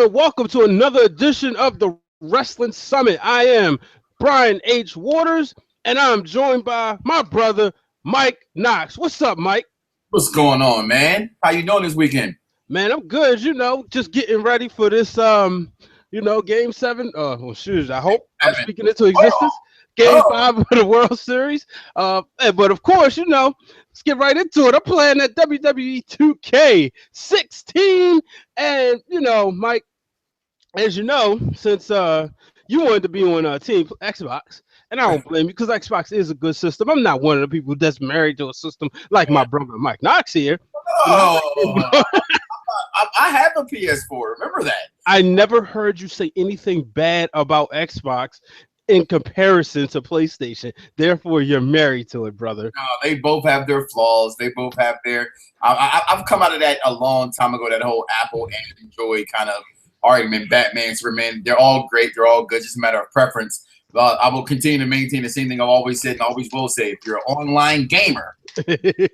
and welcome to another edition of the Wrestling Summit. I am Brian H. Waters, and I'm joined by my brother, Mike Knox. What's up, Mike? What's going on, man? How you doing this weekend? Man, I'm good. Just getting ready for this, Game 7. I hope I'm speaking into Oh, existence. Game oh. 5 of the World Series. But of course, let's get right into it. I'm playing at WWE 2K16. And, Mike, as you know, since you wanted to be on Team Xbox, and I don't blame you because Xbox is a good system. I'm not one of the people that's married to a system like my brother Mike Knox here. Oh, I have a PS4. Remember that? I never heard you say anything bad about Xbox in comparison to PlayStation. Therefore, you're married to it, brother. No, they both have their flaws. They both have their. I've come out of that a long time ago. That whole Apple and Android kind of argument. Batman, Superman. They're all great. They're all good. Just a matter of preference. I will continue to maintain the same thing I've always said and always will say. If you're an online gamer, game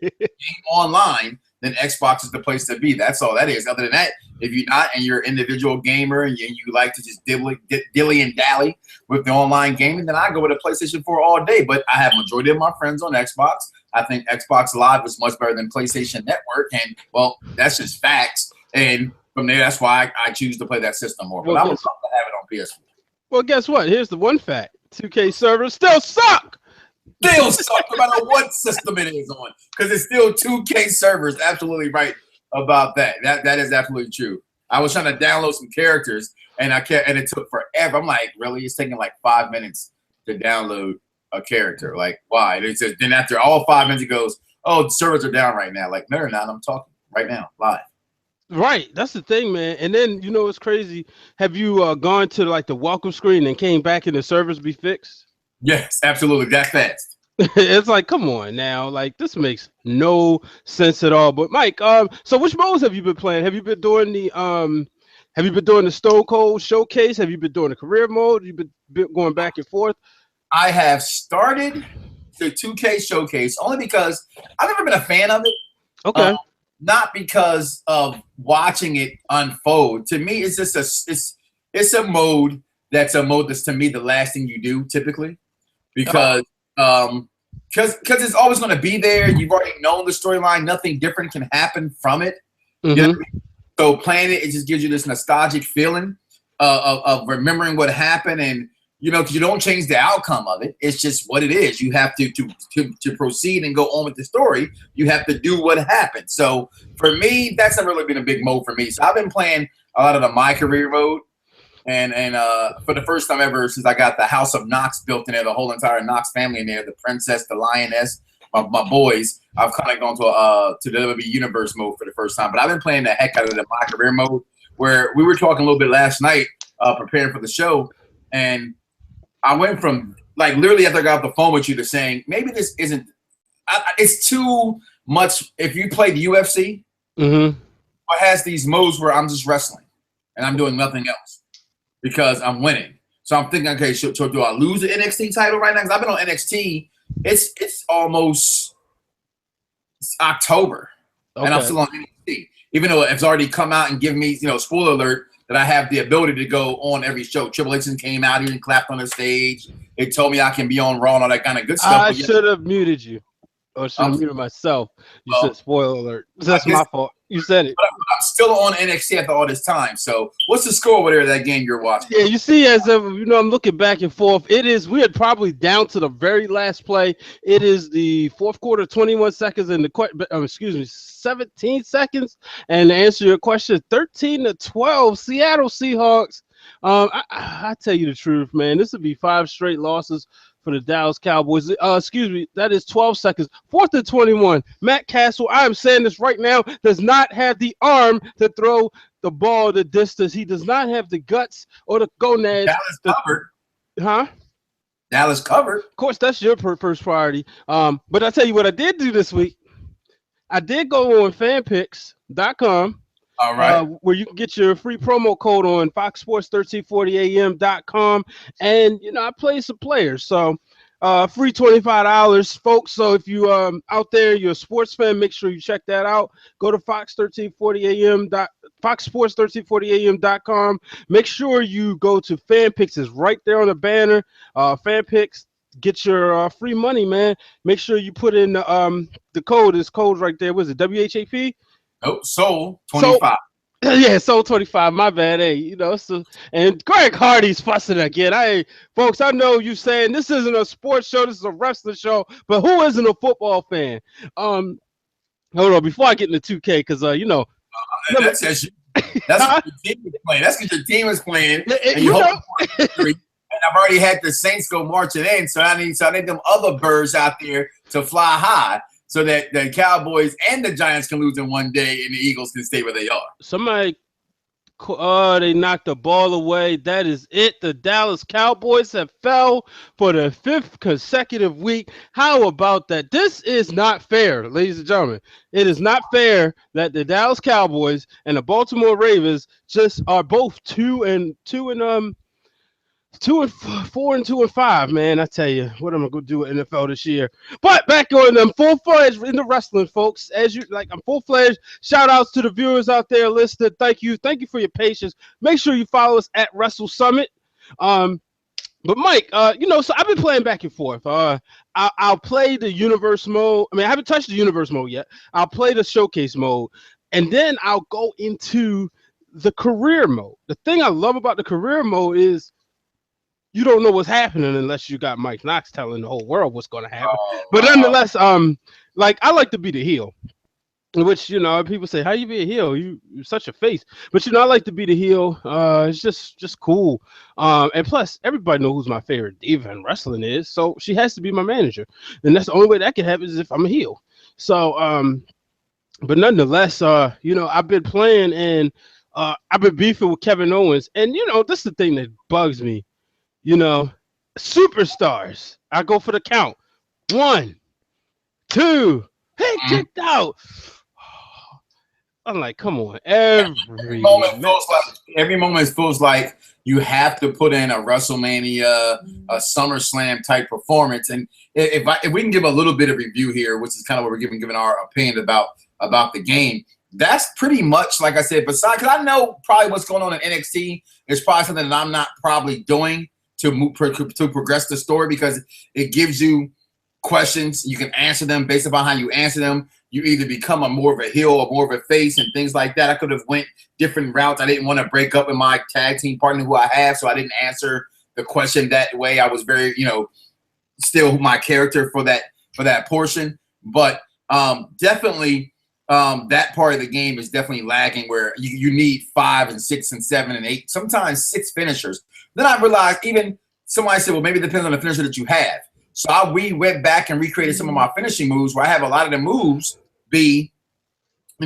online, then Xbox is the place to be. That's all that is. Other than that, if you're not and you're an individual gamer and you like to just dilly and dally with the online gaming, then I go with a PlayStation 4 all day. But I have majority of my friends on Xbox. I think Xbox Live is much better than PlayStation Network, and well, that's just facts. And from there, that's why I choose to play that system more. But I would love to have it on PS4. Well, guess what? Here's the one fact: 2K servers still suck. Still suck no matter what system it is on, because it's still 2K servers. Absolutely right about that. That is absolutely true. I was trying to download some characters, and it took forever. I'm like, really? It's taking like 5 minutes to download a character. Like, why? And it says, then after all 5 minutes, it goes, oh, the servers are down right now. Like, no, they're not. I'm talking right now, live. Right, that's the thing, man. And then it's crazy. Have you gone to like the welcome screen and came back and the servers be fixed? Yes, absolutely. That fast. It's like, come on now, like this makes no sense at all. But Mike, so which modes have you been playing? Have you been doing the Stone Cold Showcase? Have you been doing the career mode? You've been going back and forth? I have started the 2K Showcase only because I've never been a fan of it. Okay. Not because of watching it unfold. To me, it's just it's a mode that's to me the last thing you do typically, because it's always going to be there. You've already known the storyline. Nothing different can happen from it. Mm-hmm. You know what I mean? So playing it just gives you this nostalgic feeling of remembering what happened, and because you don't change the outcome of it. It's just what it is. You have to proceed and go on with the story. You have to do what happened. So for me, that's not really been a big mode for me. So I've been playing a lot of the My Career mode, and for the first time ever since I got the House of Knox built in there, the whole entire Knox family in there, the princess, the lioness, my boys. I've kind of gone to the WWE Universe mode for the first time. But I've been playing the heck out of the My Career mode, where we were talking a little bit last night, preparing for the show, and I went from like literally after I got off the phone with you to saying maybe this isn't. It's too much. If you play the UFC, it has these modes where I'm just wrestling and I'm doing nothing else because I'm winning. So I'm thinking, okay, so do I lose the NXT title right now? Because I've been on NXT. It's almost October, and I'm still on NXT, even though it's already come out and given me, spoiler alert, that I have the ability to go on every show. Triple H came out, he clapped on the stage. It told me I can be on Raw and all that kind of good stuff. I should have muted you. Or should have muted myself. You said spoiler alert. That's my fault. You said it. But I'm still on NXT after all this time. So what's the score over there of that game you're watching? Yeah, you see, as of, I'm looking back and forth. We are probably down to the very last play. It is the fourth quarter, 21 seconds, and 17 seconds. And to answer your question, 13-12, Seattle Seahawks. I tell you the truth, man. This would be 5 straight losses for the Dallas Cowboys. That is 12 seconds. 4th and 21. Matt Castle, I am saying this right now, does not have the arm to throw the ball the distance. He does not have the guts or the gonads. Dallas covered. Huh? Dallas covered. Of course, that's your first priority. But I tell you what I did do this week. I did go on fanpicks.com. All right. Where you can get your free promo code on foxsports1340am.com. And, I played some players. So free $25, folks. So if you out there, you're a sports fan, make sure you check that out. Go to Fox Sports 1340am.com. Make sure you go to Fan Picks. It's right there on the banner. Fan Picks. Get your free money, man. Make sure you put in the code. This code right there. Was it WHAP? Nope. Soul 25. Yeah, Soul 25. My bad. Hey, and Greg Hardy's fussing again. Folks, I know you saying this isn't a sports show. This is a wrestling show. But who isn't a football fan? Hold on. Before I get into 2K, because that's what your team is playing. That's because your team is playing, and you hope for victory. And I've already had the Saints go marching in, so I need them other birds out there to fly high, so that the Cowboys and the Giants can lose in one day, and the Eagles can stay where they are. Somebody, they knocked the ball away. That is it. The Dallas Cowboys have fell for the 5th consecutive week. How about that? This is not fair, ladies and gentlemen. It is not fair that the Dallas Cowboys and the Baltimore Ravens just are both 2-4 and 2-5, man. I tell you, what am I gonna do with NFL this year? But back on them full-fledged in the wrestling, folks. I'm full-fledged. Shout outs to the viewers out there listed. Thank you for your patience. Make sure you follow us at Wrestle Summit. But Mike, so I've been playing back and forth. I'll play the universe mode. I mean, I haven't touched the universe mode yet. I'll play the showcase mode, and then I'll go into the career mode. The thing I love about the career mode is you don't know what's happening unless you got Mike Knox telling the whole world what's going to happen. But nonetheless, I like to be the heel, which, people say, how you be a heel? You're such a face. But, I like to be the heel. It's just cool. And plus, everybody knows who's my favorite diva in wrestling is. So she has to be my manager. And that's the only way that can happen is if I'm a heel. So, but nonetheless, I've been playing and I've been beefing with Kevin Owens. And, this is the thing that bugs me. Superstars. I go for the count. 1, 2. Hey, kicked out. I'm like, come on. Every moment feels like you have to put in a WrestleMania, a SummerSlam type performance. And if we can give a little bit of review here, which is kind of what we're giving our opinion about the game. That's pretty much, like I said, besides, because I know probably what's going on in NXT is probably something that I'm not probably doing to progress the story, because it gives you questions. You can answer them based upon how you answer them. You either become more of a heel or more of a face and things like that. I could have went different routes. I didn't want to break up with my tag team partner who I have, so I didn't answer the question that way. I was very, still my character for that portion. But definitely that part of the game is definitely lagging, where you need 5 and 6 and 7 and 8, sometimes 6 finishers. Then I realized, even somebody said, well, maybe it depends on the finisher that you have. So we went back and recreated some of my finishing moves, where I have a lot of the moves be,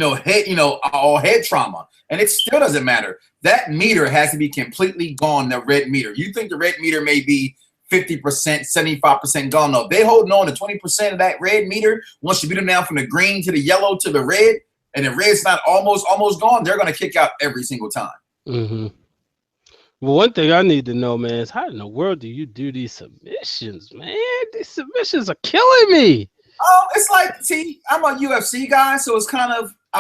all head trauma. And it still doesn't matter. That meter has to be completely gone, the red meter. You think the red meter may be 50%, 75% gone. No, they holding on to 20% of that red meter. Once you beat them down from the green to the yellow to the red, and the red's not almost gone, they're going to kick out every single time. Mm-hmm. Well, one thing I need to know, man, is how in the world do you do these submissions, man? These submissions are killing me. It's like, see, I'm a UFC guy, so I've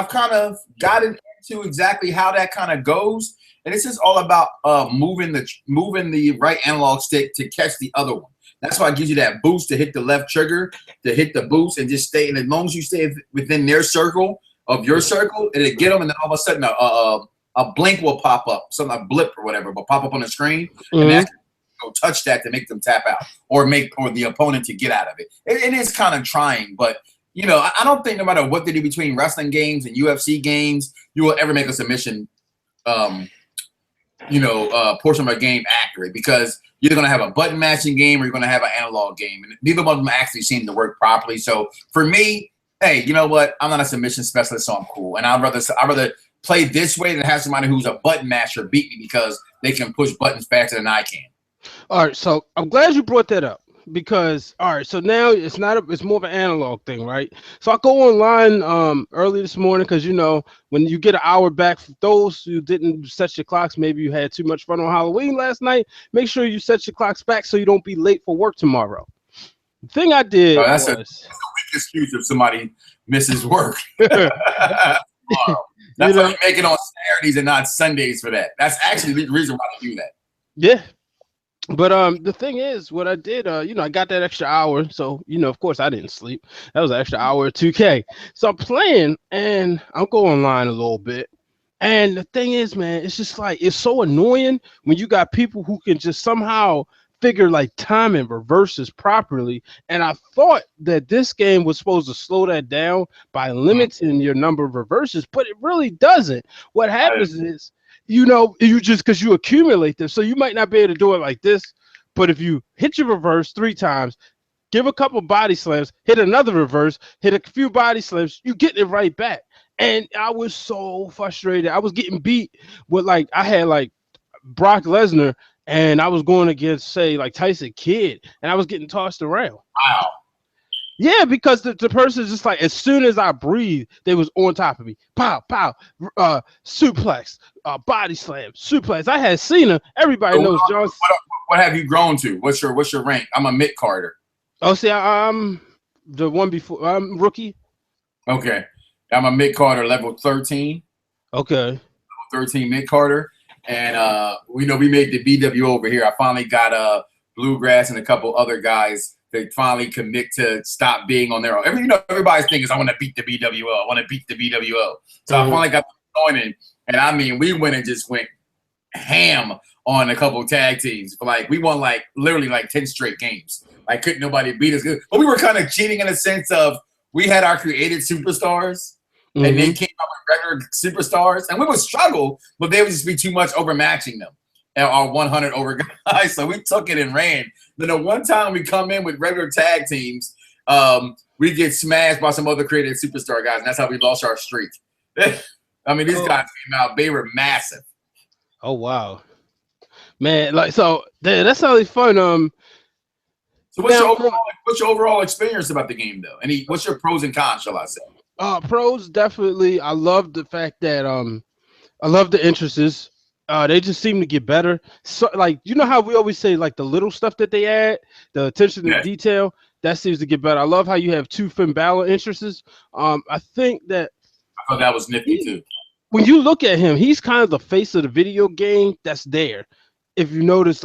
kind of gotten into exactly how that kind of goes. And it's just all about moving the right analog stick to catch the other one. That's why it gives you that boost to hit the left trigger, to hit the boost, and just stay. And as long as you stay within their circle of your circle, it'll get them. And then all of a sudden, a blink will pop up, something like a blip or whatever, will pop up on the screen, and that's go touch that to make them tap out or the opponent to get out of it. It is kind of trying, but I don't think no matter what they do between wrestling games and UFC games, you will ever make a submission. Portion of a game accurate, because you're going to have a button matching game or you're going to have an analog game, and neither one of them actually seem to work properly. So for me, hey, you know what? I'm not a submission specialist, so I'm cool, and I'd rather play this way than have somebody who's a button masher beat me because they can push buttons faster than I can. All right, so I'm glad you brought that up, because so now it's more of an analog thing, right? So I go online early this morning, because when you get an hour back, for those who didn't set your clocks, maybe you had too much fun on Halloween last night, make sure you set your clocks back so you don't be late for work tomorrow. The thing I did that's a weak excuse if somebody misses work. That's why they make it on Saturdays and not Sundays for that. That's actually the reason why they do that. Yeah. But the thing is, what I did, I got that extra hour, so of course I didn't sleep. That was an extra hour of 2K. So I'm playing, and I'm going online a little bit. And the thing is, man, it's just like it's so annoying when you got people who can just somehow figure like time and reverses properly. And I thought that this game was supposed to slow that down by limiting your number of reverses, but it really doesn't. What happens is, you just because you accumulate them, so you might not be able to do it like this, but if you hit your reverse 3 times, give a couple body slams, hit another reverse, hit a few body slams, you get it right back. And I was so frustrated. I was getting beat with I had like Brock Lesnar, and I was going against say like Tyson Kidd, and I was getting tossed around. Wow. Yeah, because the person is just like, as soon as I breathe, they was on top of me. Pow, pow, suplex, body slam, suplex. I had Cena. Everybody knows John. What have you grown to? What's your rank? I'm a mid carder. Oh, see, I'm the one before. I'm rookie. Okay, I'm a mid carder, level 13. Okay. Level 13 mid carder, and we made the BWO over here. I finally got Bluegrass and a couple other guys. They finally commit to stop being on their own. Everybody's thing is I want to beat the BWO. I want to beat the BWO. So I finally got them going in, and I mean, we went ham on a couple of tag teams. But we won literally 10 straight games. Couldn't nobody beat us good. But we were kind of cheating in a sense of we had our created superstars, and they came up with regular superstars, and we would struggle, but they would just be too much overmatching them. Our 100 over guys, so we took it and ran. Then the one time we come in with regular tag teams, we get smashed by some other creative superstar guys, and that's how we lost our streak. I mean, these guys came out; they were massive. Oh wow, man! That sounds fun. So what's your overall experience about the game, though? What's your pros and cons, shall I say? Pros, definitely. I love the fact that I love the entrances. They just seem to get better. So, how we always say, the little stuff that they add, the attention to detail, that seems to get better. I love how you have 2 Finn Balor entrances. I think that I thought that was nifty too. When you look at him, he's kind of the face of the video game that's there. If you notice,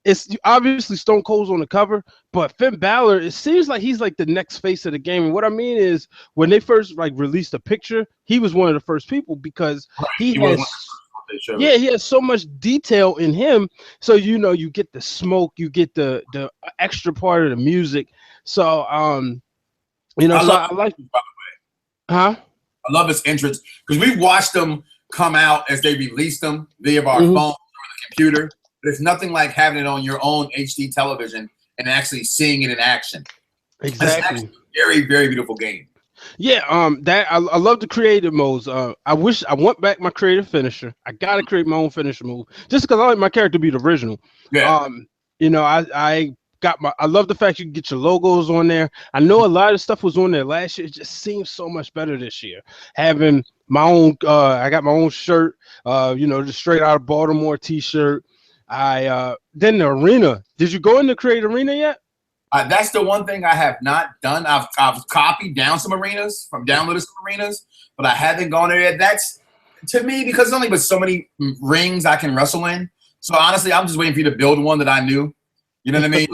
it's obviously Stone Cold's on the cover, but Finn Balor, it seems like he's the next face of the game. And what I mean is, when they first released a picture, he was one of the first people because he has so much detail in him. So you get the smoke, you get the extra part of the music. So I like it, by the way. Huh? I love his entrance because we've watched them come out as they released them via our phone or the computer. But it's nothing like having it on your own HD television and actually seeing it in action. Exactly. It's actually a very, very beautiful game. Yeah, I love the creative modes. I wish I want back my creative finisher. I gotta create my own finisher move just because I like my character to be the original. Yeah. I love the fact you can get your logos on there. I know a lot of stuff was on there last year. It just seems so much better this year. Having my own, I got my own shirt. Just straight out of Baltimore T-shirt. Then the arena. Did you go into Create Arena yet? That's the one thing I have not done. I've copied down some arenas, downloaded some arenas, but I haven't gone there yet. That's, to me, because there's only but so many rings I can wrestle in. So honestly, I'm just waiting for you to build one that I knew. You know what I mean?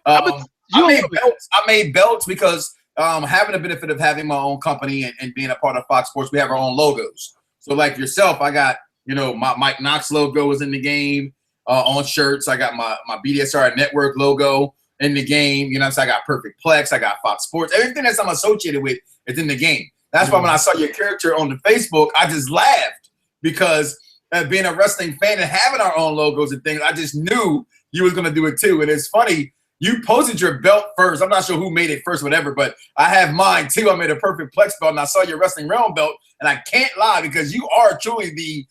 I made belts because having the benefit of having my own company and being a part of Fox Sports, we have our own logos. So like yourself, I got, my Mike Knox logo is in the game on shirts. I got my BDSR Network logo in the game. So I got Perfect Plex. I got Fox Sports. Everything that I'm associated with is in the game. That's why when I saw your character on the Facebook, I just laughed because being a wrestling fan and having our own logos and things, I just knew you was going to do it too. And it's funny, you posted your belt first. I'm not sure who made it first, whatever, but I have mine too. I made a Perfect Plex belt and I saw your Wrestling Realm belt, and I can't lie because you are truly the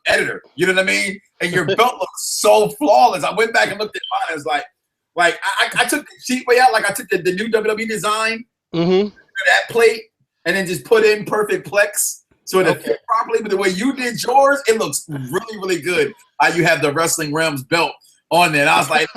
editor. You know what I mean? And your belt looks so flawless. I went back and looked at mine. And it was like I took the cheap way out. I took the new WWE design, that plate, and then just put in Perfect Plex so it fit properly. But the way you did yours, it looks really, really good. You have the Wrestling Realms belt on there. And I was like,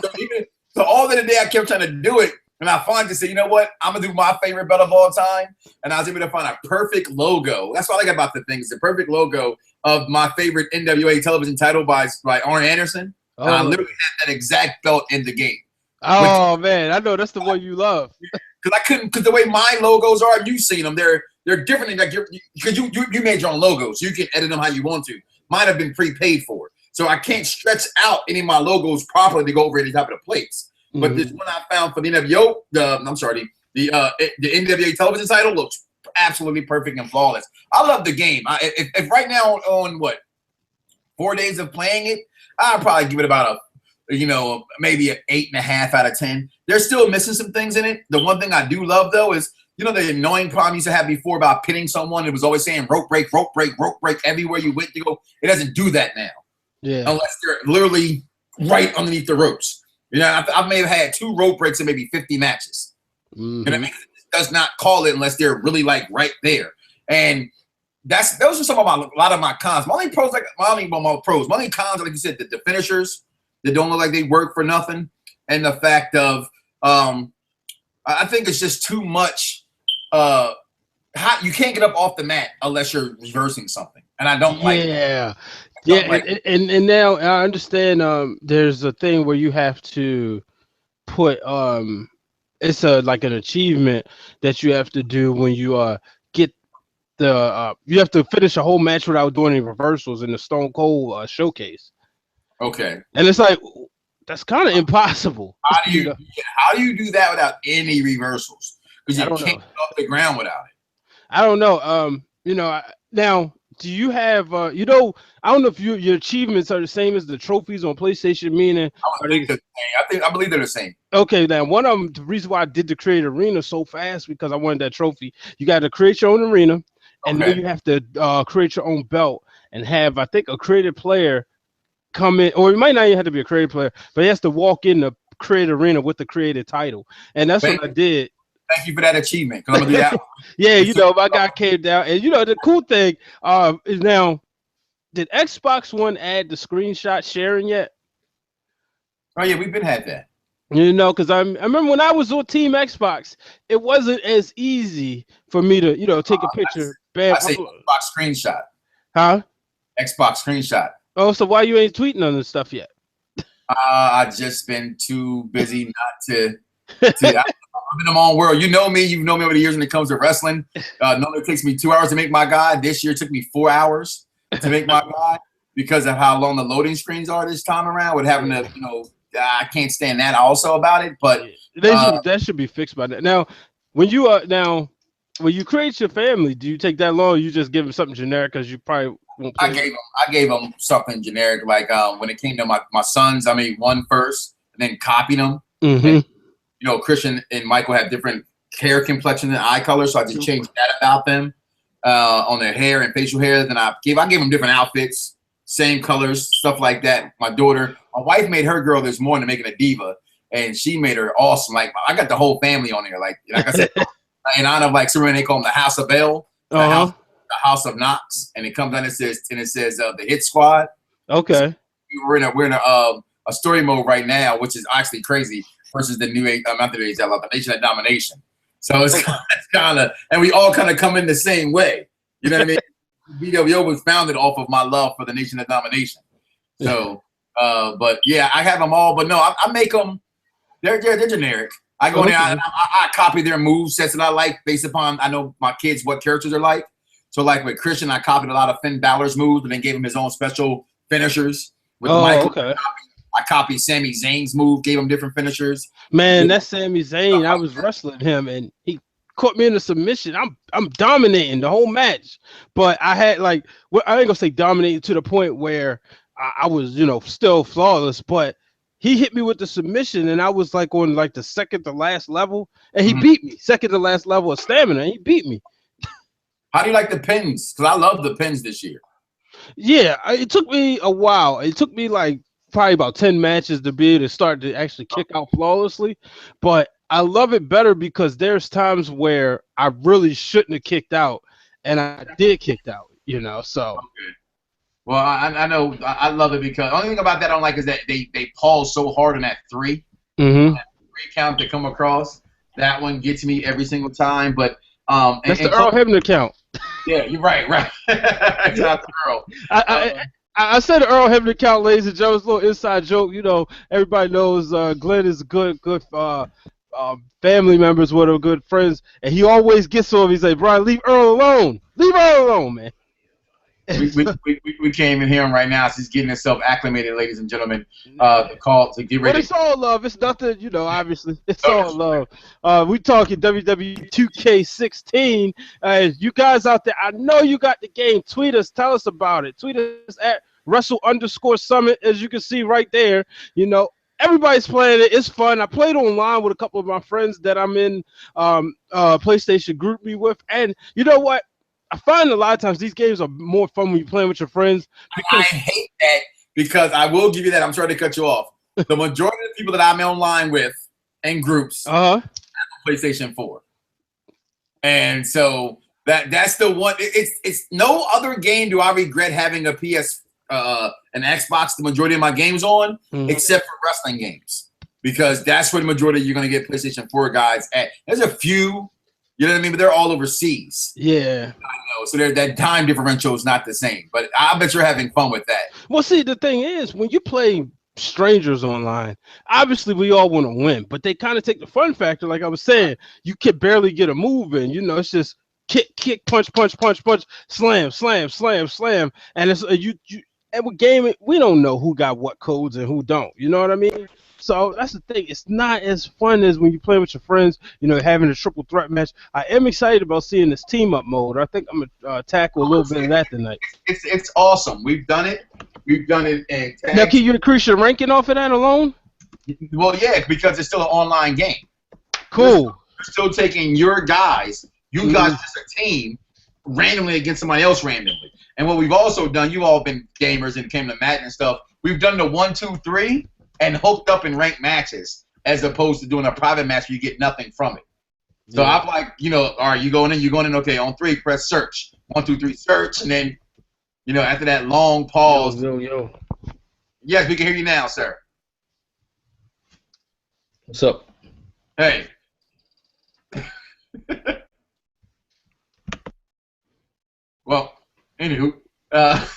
so all the day I kept trying to do it, And I finally just said, you know what? I'm gonna do my favorite belt of all time, and I was able to find a perfect logo. That's what I like about the thing. It's the perfect logo of my favorite NWA television title by Arn Anderson. And I literally had that exact belt in the game. Oh man, I know that's the one you love. Because I couldn't, because the way my logos are, you've seen them. They're different. Like because you made your own logos, so you can edit them how you want to. Mine have been prepaid for, so I can't stretch out any of my logos properly to go over any type of the plates. But this one I found for the NWO, the NWA television title looks absolutely perfect and flawless. I love the game. If right now on what 4 days of playing it, I'd probably give it about maybe an 8.5 out of 10. They're still missing some things in it. The one thing I do love though is the annoying problem you used to have before about pinning someone. It was always saying rope break, rope break, rope break everywhere you went to go. It doesn't do that now. Yeah. Unless they're literally right underneath the ropes. I may have had 2 rope breaks in maybe 50 matches. And it does not call it unless they're really like right there. And those are some of a lot of my cons. My only cons, like you said, the finishers that don't look like they work for nothing, and the fact of I think it's just too much. You can't get up off the mat unless you're reversing something, and I don't like. And now I understand. There's a thing where you have to put it's like an achievement that you have to do when you get you have to finish a whole match without doing any reversals in the Stone Cold showcase. Okay. And it's like that's kind of impossible. How do you do that without any reversals? Because you can't get off the ground without it. I don't know. Now, do you have I don't know if your achievements are the same as the trophies on PlayStation, meaning I believe they're the same. Okay, now one of them, the reason why I did the create arena so fast because I wanted that trophy. You got to create your own arena, and then you have to create your own belt and have, I think, a created player come in, or it might not even have to be a created player, but he has to walk in the created arena with the created title, and that's what I did. Thank you for that achievement. I'm gonna do that. Yeah, my guy came down, and the cool thing is now, did Xbox One add the screenshot sharing yet? Oh yeah, we've been had that. Because I remember when I was on Team Xbox, it wasn't as easy for me to take a picture. I say Xbox screenshot. Huh? Xbox screenshot. Oh, so why you ain't tweeting on this stuff yet? I've just been too busy not to. I'm in the wrong world. You know me. You've known me over the years when it comes to wrestling. Normally it takes me 2 hours to make my guide. This year it took me 4 hours to make my guide because of how long the loading screens are this time around. With having to, I can't stand that also about it. But that should be fixed by that. Now, when you create your family, do you take that long? Or you just give them something generic because you probably won't. I gave them something generic. Like when it came to my sons, I made one first and then copied them. And, Christian and Michael have different hair complexion and eye color, so I just changed that about them on their hair and facial hair. Then I gave them different outfits, same colors, stuff like that. My wife made her girl this morning making a diva, and she made her awesome. Like I got the whole family on there. Like I said, in honor of like Superman, they call them the House of Bell, the House of Knox, and it comes down and it says the Hit Squad. Okay, so we're in a story mode right now, which is actually crazy. Versus the new the Nation of Domination. So it's kind of, and we all kind of come in the same way. You know what I mean? BWO was founded off of my love for the Nation of Domination. So, but yeah, I have them all. But no, I make them. They're generic. I go in there, I copy their move sets that I like based upon I know my kids what characters are like. So like with Christian, I copied a lot of Finn Balor's moves and then gave him his own special finishers. With Michael, I copied Sami Zayn's move, gave him different finishers. Man, that's Sami Zayn. I was wrestling him, and he caught me in a submission. I'm dominating the whole match, but I had I ain't gonna say dominating to the point where I was still flawless, but he hit me with the submission, and I was like on like the second to last level, and he beat me. Second to last level of stamina, and he beat me. How do you like the pins? Because I love the pins this year. Yeah, it took me a while. It took me like probably about 10 matches to be able to start to actually kick out flawlessly, but I love it better because there's times where I really shouldn't have kicked out and I did kick out, so. Okay. Well, I know I love it because the only thing about that I don't like is that they pause so hard on that 3 count to come across. That one gets me every single time. But That's the Earl Hebner count. yeah, you're right. It's not the Earl. I said the Earl Hebner count, ladies and gentlemen. It's a little inside joke. You know, everybody knows Glenn is good family members with him, good friends, and he always gets to him. He's like, Brian, leave Earl alone. Leave Earl alone, man. We can't even hear him right now. So he's getting himself acclimated, ladies and gentlemen. The call to get ready. But it's all love. It's nothing, you know. Obviously, it's all love. We talking WWE 2K16. You guys out there, I know you got the game. Tweet us, tell us about it. Tweet us at Wrestle_Summit, as you can see right there. You know, everybody's playing it. It's fun. I played online with a couple of my friends that I'm in PlayStation Group Me with, and you know what? I find a lot of times these games are more fun when you're playing with your friends. I hate that because I will give you that. I'm sorry to cut you off. The majority of the people that I'm online with in groups have a PlayStation 4. And so that's the one. It's no other game do I regret having a an Xbox the majority of my games on, except for wrestling games. Because that's where the majority you're going to get PlayStation 4 guys at. There's a few. You know what I mean? But they're all overseas. Yeah. I know. So that time differential is not the same. But I bet you're having fun with that. Well, see, the thing is, when you play strangers online, obviously we all want to win. But they kind of take the fun factor. Like I was saying, you can barely get a move in. You know, it's just kick, punch, slam. And it's and with gaming, we don't know who got what codes and who don't. You know what I mean? So that's the thing. It's not as fun as when you play with your friends, you know, having a triple threat match. I am excited about seeing this team up mode. I think I'm going to tackle a little bit of that tonight. It's awesome. We've done it. And now, can you increase your ranking off of that alone? Well, yeah, because it's still an online game. Cool. You're still taking your guys, you guys as a team, randomly against somebody else randomly. And what we've also done, you've all been gamers and came to Madden and stuff, we've done the 1, 2, 3 and hooked up in ranked matches as opposed to doing a private match where you get nothing from it. So I'm like, you know, all right, you're going in, okay, on 3, press search. 1, 2, 3, search, and then, you know, after that long pause. Yo. Yes, we can hear you now, sir. What's up? Hey. Well, anywho, as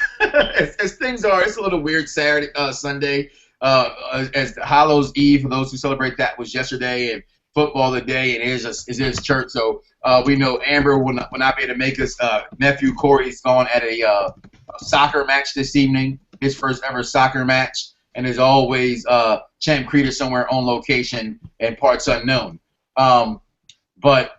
things are, it's a little weird Sunday. As Hallows Eve, for those who celebrate that, was yesterday, and football today, and it is church. So we know Amber will not be able to make us. Nephew Corey's gone at a soccer match this evening, his first ever soccer match, and as always, Champ Creed is somewhere on location and parts unknown. But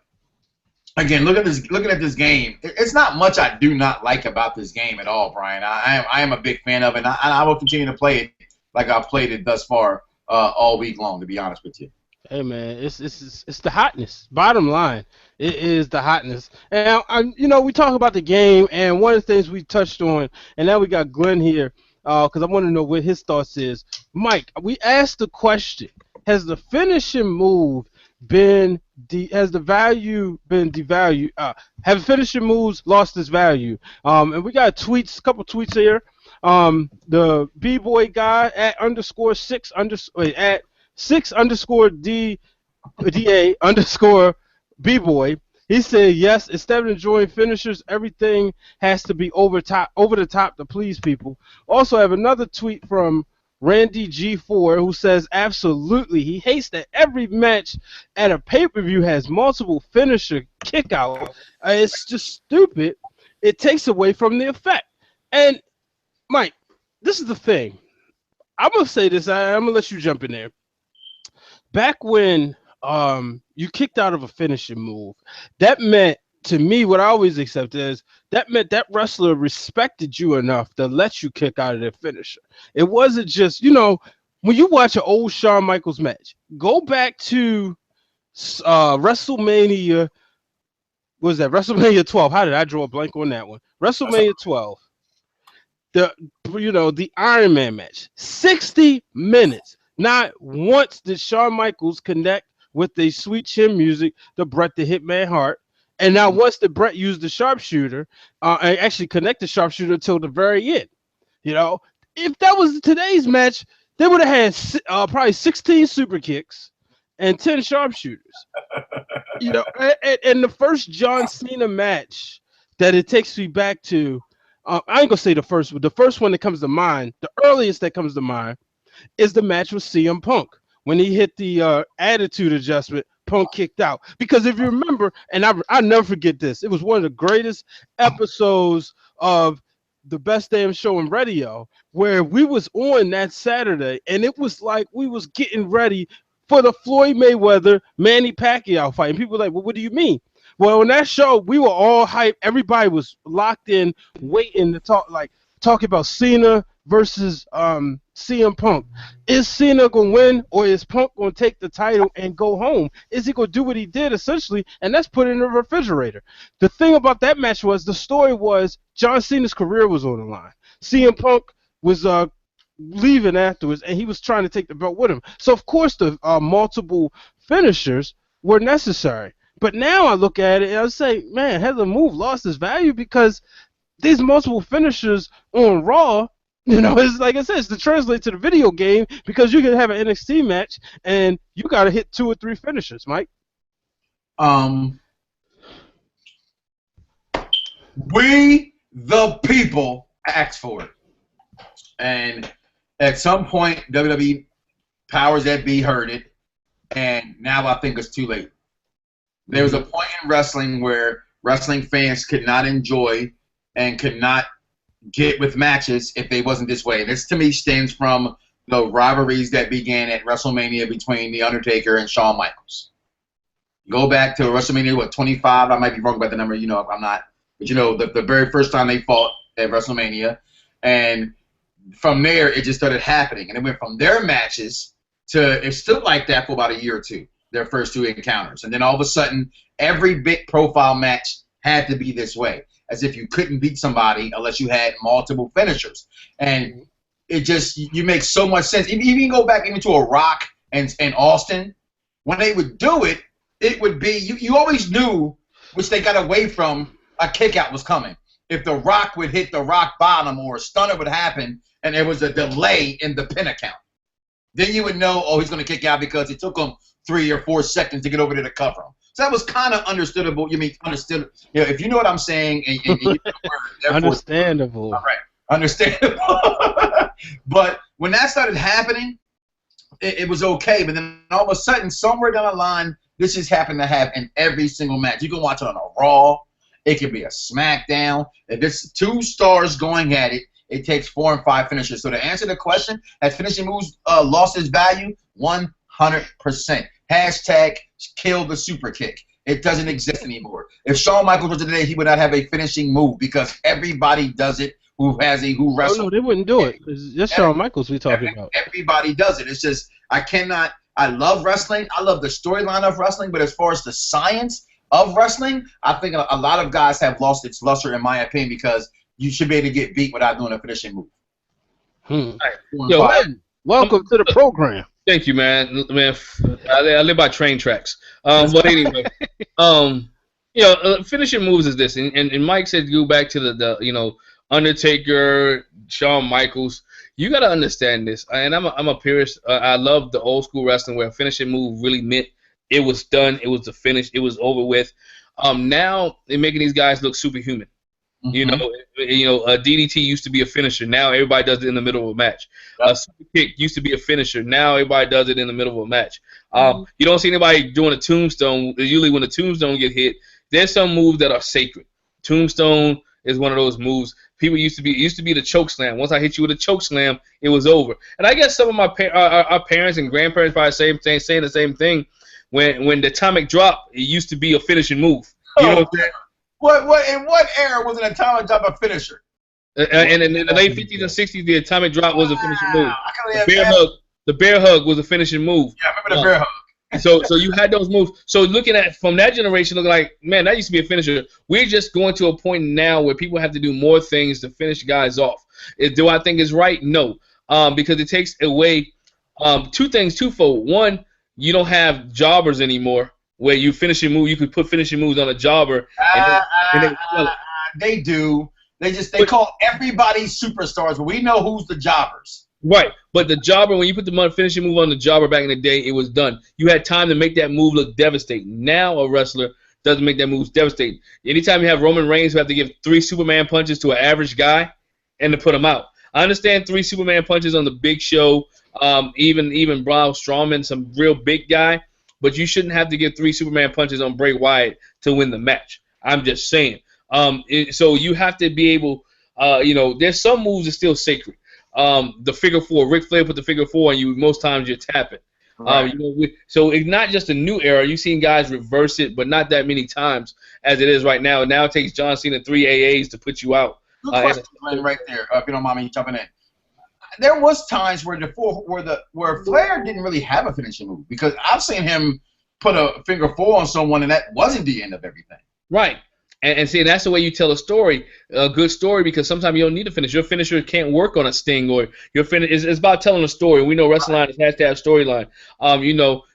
again, looking at this game, it's not much I do not like about this game at all, Brian. I am a big fan of it, and I will continue to play it like I've played it thus far all week long, to be honest with you. Hey man, it's the hotness. Bottom line, it is the hotness. And you know, we talk about the game, and one of the things we touched on, and now we got Glenn here, because I want to know what his thoughts is. Mike, we asked the question: has the finishing move has the value been devalued? Have finishing moves lost its value? And we got a couple tweets here. The B-boy guy at at 6_DA_B-boy. He said, yes, instead of enjoying finishers, everything has to be over the top to please people. Also, I have another tweet from Randy G4 who says, absolutely, he hates that every match at a pay-per-view has multiple finisher kick-out. It's just stupid. It takes away from the effect. And Mike, this is the thing. I'm gonna say this. I'm gonna let you jump in there. Back when you kicked out of a finishing move, that meant to me what I always accepted is that meant that wrestler respected you enough to let you kick out of their finisher. It wasn't just, you know, when you watch an old Shawn Michaels match, go back to WrestleMania. What was that? WrestleMania 12. How did I draw a blank on that one? WrestleMania 12. The Iron Man match, 60 minutes. Not once did Shawn Michaels connect with the sweet chin music, the Bret the Hitman Hart, and now once the Bret used the sharpshooter, and actually connect the sharpshooter until the very end. You know, if that was today's match, they would have had probably 16 super kicks and 10 sharpshooters. You know, and the first John Cena match that it takes me back to, I ain't gonna say the first, but the first one that comes to mind, the earliest that comes to mind, is the match with CM Punk when he hit the attitude adjustment. Punk kicked out, because if you remember, and I never forget this, it was one of the greatest episodes of the Best Damn Show in radio, where we was on that Saturday, and it was like we was getting ready for the Floyd Mayweather Manny Pacquiao fight, and people were like, well, what do you mean? Well, on that show, we were all hyped. Everybody was locked in, waiting to talk about Cena versus CM Punk. Is Cena gonna win, or is Punk gonna take the title and go home? Is he gonna do what he did essentially, and that's put it in the refrigerator? The thing about that match was, the story was John Cena's career was on the line. CM Punk was leaving afterwards, and he was trying to take the belt with him. So of course the multiple finishers were necessary. But now I look at it and I say, man, has the move lost its value? Because these multiple finishers on Raw, you know, it's like I said, it's to translate to the video game, because you can have an NXT match and you got to hit 2 or 3 finishers, Mike. We, the people, asked for it. And at some point, WWE powers that be heard it, and now I think it's too late. There was a point in wrestling where wrestling fans could not enjoy and could not get with matches if they wasn't this way. This, to me, stems from the rivalries that began at WrestleMania between The Undertaker and Shawn Michaels. Go back to WrestleMania, 25? I might be wrong about the number. You know, I'm not. But, you know, the very first time they fought at WrestleMania. And from there, it just started happening. And it went from their matches to, it stood like that for about a year or two, their first 2 encounters. And then all of a sudden, every big profile match had to be this way, as if you couldn't beat somebody unless you had multiple finishers. And it just, you make so much sense. If you even go back even to a Rock and Austin, when they would do it, it would be, you always knew, which they got away from, a kick out was coming. If the Rock would hit the rock bottom or a stunner would happen and there was a delay in the pin account, then you would know, oh, he's going to kick out because it took him 3 or 4 seconds to get over there to cover him. So that was kind of understandable. You mean understood? You know, if you know what I'm saying, and you know the word, Understandable. All right, understandable. But when that started happening, it was okay. But then all of a sudden, somewhere down the line, this just happened to have in every single match. You can watch it on a Raw. It can be a SmackDown. If it's 2 stars going at it, it takes 4 and 5 finishers. So to answer the question, has finishing moves lost its value? 100%. Hashtag kill the super kick. It doesn't exist anymore. If Shawn Michaels was today, he would not have a finishing move, because everybody does it who wrestles. Oh, no, they wouldn't do it. It's just Shawn Michaels we're talking about. Everybody does it. It's just, I love wrestling. I love the storyline of wrestling, but as far as the science of wrestling, I think a lot of guys have lost its luster, in my opinion, because you should be able to get beat without doing a finishing move. Yo, welcome to the program. Thank you, man. I live by train tracks. But anyway, finishing moves is this, and Mike said go back to the Undertaker, Shawn Michaels. You got to understand this, and I'm a purist. I love the old school wrestling where a finishing move really meant it was done, it was the finish, it was over with. Now they're making these guys look superhuman. Mm-hmm. A DDT used to be a finisher. Now everybody does it in the middle of a match. Yep. A super kick used to be a finisher. Now everybody does it in the middle of a match. You don't see anybody doing a tombstone. Usually when a tombstone get hit, there's some moves that are sacred. Tombstone is one of those moves. People used to be the choke slam. Once I hit you with a choke slam, it was over. And I guess some of our parents and grandparents probably saying the same thing. When the atomic drop, it used to be a finishing move. You know what I'm saying? In what era was an atomic drop a finisher? And in the late 50s and 60s, the atomic drop was a finishing move. The bear hug was a finishing move. Yeah, I remember the bear hug. So you had those moves. So looking at from that generation, looking like, man, that used to be a finisher. We're just going to a point now where people have to do more things to finish guys off. Do I think it's right? No, because it takes away 2 things twofold. One, you don't have jobbers anymore, where you finishing move, you could put finishing moves on a jobber. They do. They call everybody superstars, but we know who's the jobbers. Right, but the jobber, when you put the finishing move on the jobber back in the day, it was done. You had time to make that move look devastating. Now a wrestler doesn't make that move devastating. Anytime you have Roman Reigns who have to give 3 Superman punches to an average guy and to put him out. I understand 3 Superman punches on the Big Show, even Braun Strowman, some real big guy, but you shouldn't have to give 3 Superman punches on Bray Wyatt to win the match. I'm just saying. So you have to be able, there's some moves that are still sacred. The figure 4, Ric Flair put the figure 4 on you. Most times you tap it. Right. So it's not just a new era. You've seen guys reverse it, but not that many times as it is right now. Now it takes John Cena 3 AAs to put you out. Good question, right there. If you don't mind me jumping in, there was times where where Flair didn't really have a finishing move, because I've seen him put a figure 4 on someone and that wasn't the end of everything. Right. And see, that's the way you tell a story, a good story, because sometimes you don't need to finish. Your finisher can't work on a sting, or your finish. It's about telling a story. We know wrestling has to have storyline.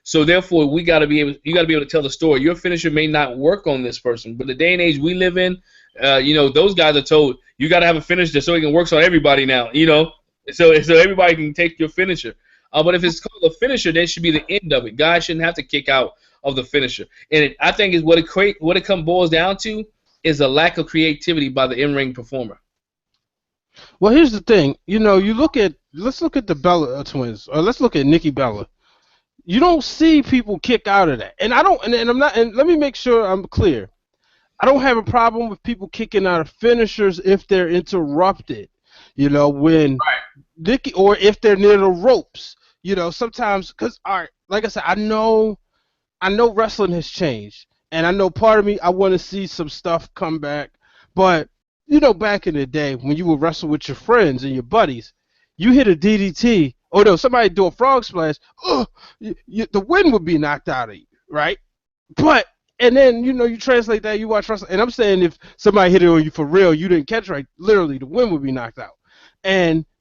So therefore you got to be able to tell the story. Your finisher may not work on this person, but the day and age we live in, those guys are told you got to have a finisher so it can work on everybody now. So everybody can take your finisher. But if it's called a finisher, that should be the end of it. Guys shouldn't have to kick out of the finisher. And I think is what it boils down to is a lack of creativity by the in-ring performer. Well, here's the thing. Let's look at the Bella twins, or let's look at Nikki Bella. You don't see people kick out of that, and I don't. And I'm not. And let me make sure I'm clear. I don't have a problem with people kicking out of finishers if they're interrupted. When Nikki, or if they're near the ropes. Sometimes, because like I said, I know wrestling has changed. And I know part of me, I want to see some stuff come back. But, back in the day, when you would wrestle with your friends and your buddies, you hit a DDT, or no, somebody do a frog splash, the wind would be knocked out of you, right? But, and then, you translate that, you watch wrestling, and I'm saying if somebody hit it on you for real, you didn't catch right, literally, the wind would be knocked out.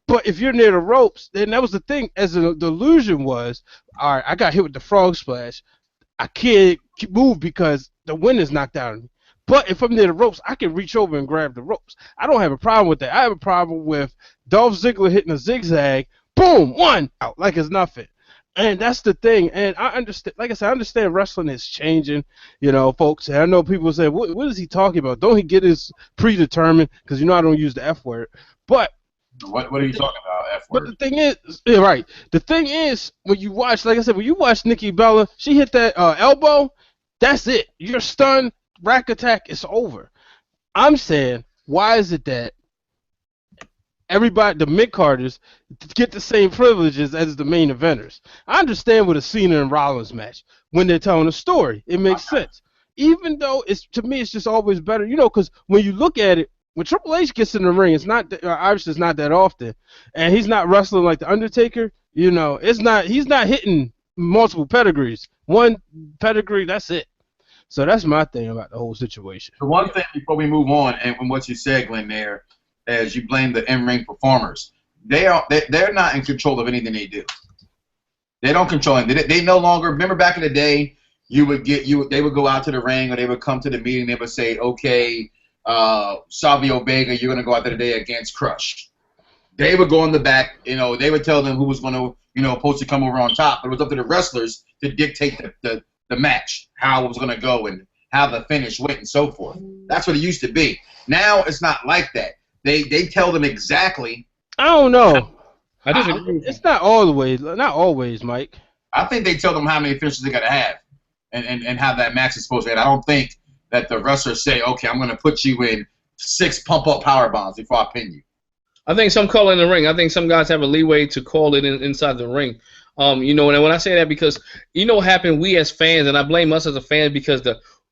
But if you're near the ropes, then that was the thing, as the illusion was, all right, I got hit with the frog splash. I can't move because the wind is knocked out of me. But if I'm near the ropes, I can reach over and grab the ropes. I don't have a problem with that. I have a problem with Dolph Ziggler hitting a zigzag, boom, 1 out, like it's nothing. And that's the thing. And I understand, like I said, I understand wrestling is changing, folks. And I know people say, what is he talking about? Don't he get his predetermined? Because I don't use the F word. But what are you talking about, F word? But the thing is, right. The thing is, when you watch, like I said, when you watch Nikki Bella, she hit that elbow, that's it. You're stunned, rack attack, it's over. I'm saying, why is it that everybody, the mid-carders, get the same privileges as the main eventers? I understand with a Cena and Rollins match, when they're telling a story, it makes sense. Even though, to me, it's just always better, because when you look at it, when Triple H gets in the ring, it's not obviously it's not that often, and he's not wrestling like the Undertaker. He's not hitting multiple pedigrees. One pedigree, that's it. So that's my thing about the whole situation. The one thing before we move on, and from what you said, Glenn, there, as you blame the in-ring performers, they're not in control of anything they do. They don't control it. They no longer. Remember back in the day, they would go out to the ring, or they would come to the meeting. They would say, okay, Savio Vega, you're going to go out there today against Crush. They would go in the back, they would tell them who was going to, supposed to come over on top. But it was up to the wrestlers to dictate the match, how it was going to go and how the finish went and so forth. That's what it used to be. Now it's not like that. They tell them exactly. I don't know. It's not always, Mike. I think they tell them how many finishes they got to have and how that match is supposed to end. I don't think that the wrestlers say, okay, I'm going to put you in 6 pump-up power bombs before I pin you. I think some call in the ring. I think some guys have a leeway to call it inside the ring. And when I say that, because what happened, we as fans, and I blame us as a fan, because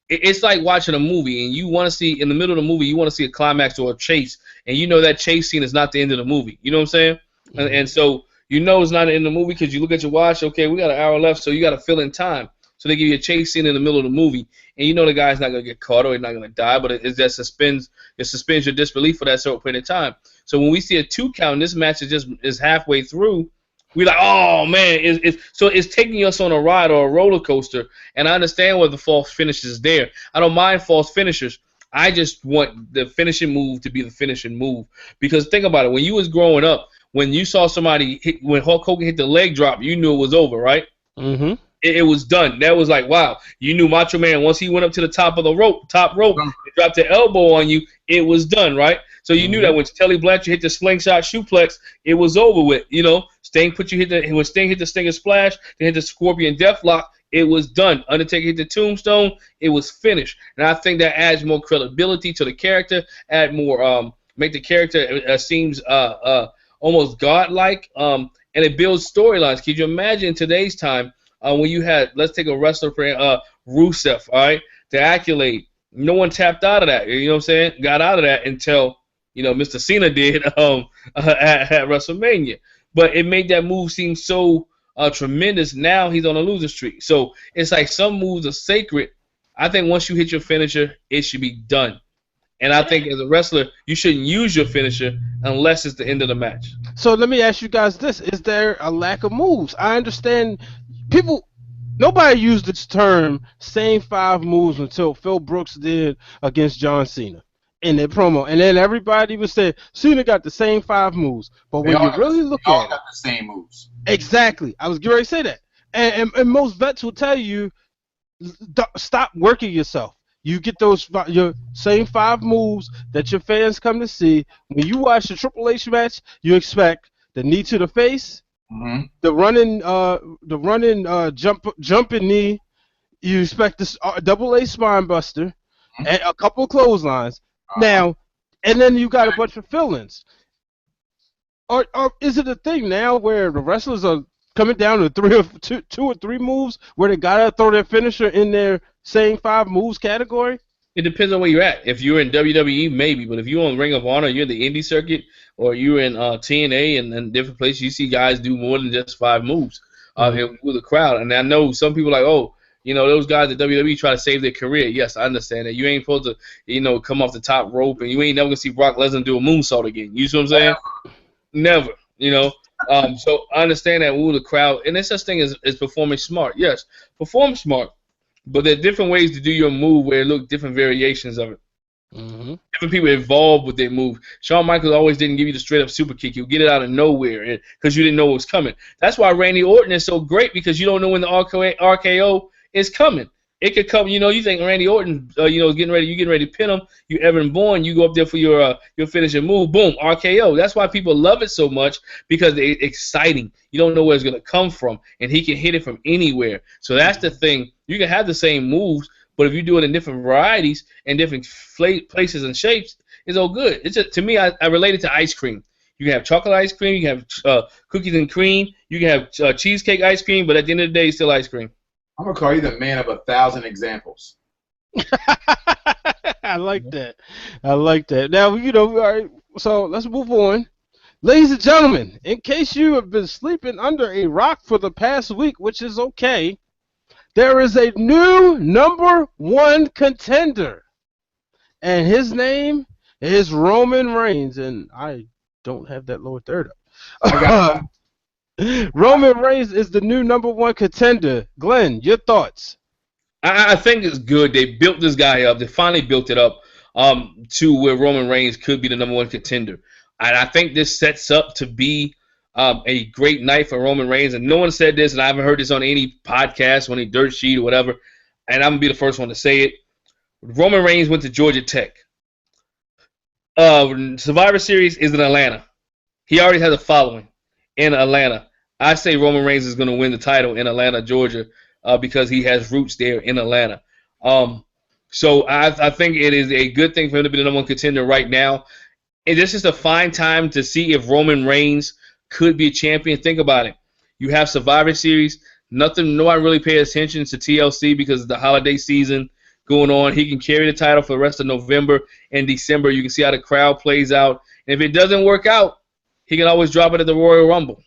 it's like watching a movie, and you want to see, in the middle of the movie, you want to see a climax or a chase, and that chase scene is not the end of the movie. You know what I'm saying? Mm-hmm. And so it's not in the movie because you look at your watch, okay, we got an hour left, so you got to fill in time. So they give you a chase scene in the middle of the movie, and the guy's not going to get caught or he's not going to die, but it just suspends your disbelief for that short period of time. So when we see a 2 count and this match is halfway through, we're like, oh, man. It's taking us on a ride or a roller coaster, and I understand why the false finish is there. I don't mind false finishers. I just want the finishing move to be the finishing move. Because think about it. When you was growing up, when you saw somebody when Hulk Hogan hit the leg drop, you knew it was over, right? Mm-hmm. It was done. That was like, wow. You knew Macho Man, once he went up to the top rope, and dropped the elbow on you, it was done, right? So you knew that when Tully Blanchard hit the slingshot suplex, it was over with. You know, when Sting hit the Stinger Splash, then hit the Scorpion Deathlock, it was done. Undertaker hit the Tombstone, it was finished. And I think that adds more credibility to the character, make the character seems almost godlike, and it builds storylines. Could you imagine in today's time when you had, let's take a wrestler for Rusev, all right, the Accolade. No one tapped out of that. You know what I'm saying? Got out of that until Mr. Cena did at WrestleMania. But it made that move seem so tremendous. Now he's on a losing streak. So it's like some moves are sacred. I think once you hit your finisher, it should be done. And I think as a wrestler, you shouldn't use your finisher unless it's the end of the match. So let me ask you guys this. Is there a lack of moves? I understand nobody used this term same 5 moves until Phil Brooks did against John Cena in their promo. And then everybody would say, Cena got the same 5 moves. But when you really look at it, got the same moves. Exactly. I was getting ready to say that. And most vets will tell you, stop working yourself. You get your same 5 moves that your fans come to see. When you watch the Triple H match, you expect the knee to the face, the running jumping knee. You expect this double A spine buster, and a couple of clotheslines. Now, and then you got a bunch of fill-ins. Or is it a thing now where the wrestlers are coming down to two or three moves where they gotta throw their finisher in their same 5 moves category? It depends on where you're at. If you're in WWE, maybe, but if you're on Ring of Honor, you're in the indie circuit, or you're in TNA and different places, you see guys do more than just 5 moves with the crowd. And I know some people are like, oh, those guys at WWE try to save their career. Yes, I understand that. You ain't supposed to, come off the top rope, and you ain't never gonna see Brock Lesnar do a moonsault again. You see what I'm saying? Never. So I understand that the crowd, and there's such thing as performing smart. Yes, perform smart, but there are different ways to do your move where it look different variations of it. Different people evolve with their move. Shawn Michaels always didn't give you the straight up super kick. He'll get it out of nowhere because you didn't know it was coming. That's why Randy Orton is so great, because you don't know when the RKO is coming. It could come, you think Randy Orton, getting ready to pin him. You Evan Bourne, you go up there for your finishing move, boom, RKO. That's why people love it so much, because it's exciting. You don't know where it's going to come from, and he can hit it from anywhere. So that's the thing. You can have the same moves, but if you do it in different varieties and different places and shapes, it's all good. It's to me, I relate it to ice cream. You can have chocolate ice cream, you can have cookies and cream, you can have cheesecake ice cream, but at the end of the day, it's still ice cream. I'm gonna call you the man of 1,000 examples. I like that. Now, all right, so let's move on. Ladies and gentlemen, in case you have been sleeping under a rock for the past week, which is okay, there is a new #1 contender. And his name is Roman Reigns. And I don't have that lower third up. Roman Reigns is the new #1 contender. Glenn, your thoughts? I think it's good. They built this guy up. They finally built it up to where Roman Reigns could be the #1 contender. And I think this sets up to be a great night for Roman Reigns. And no one said this, and I haven't heard this on any podcast, on any dirt sheet or whatever. And I'm going to be the first one to say it. Roman Reigns went to Georgia Tech. Survivor Series is in Atlanta. He already has a following in Atlanta. I say Roman Reigns is going to win the title in Atlanta, Georgia, because he has roots there in Atlanta. So I think it is a good thing for him to be the #1 contender right now. And this is a fine time to see if Roman Reigns could be a champion. Think about it. You have Survivor Series. No one really pays attention to TLC because of the holiday season going on. He can carry the title for the rest of November and December. You can see how the crowd plays out. And if it doesn't work out, he can always drop it at the Royal Rumble.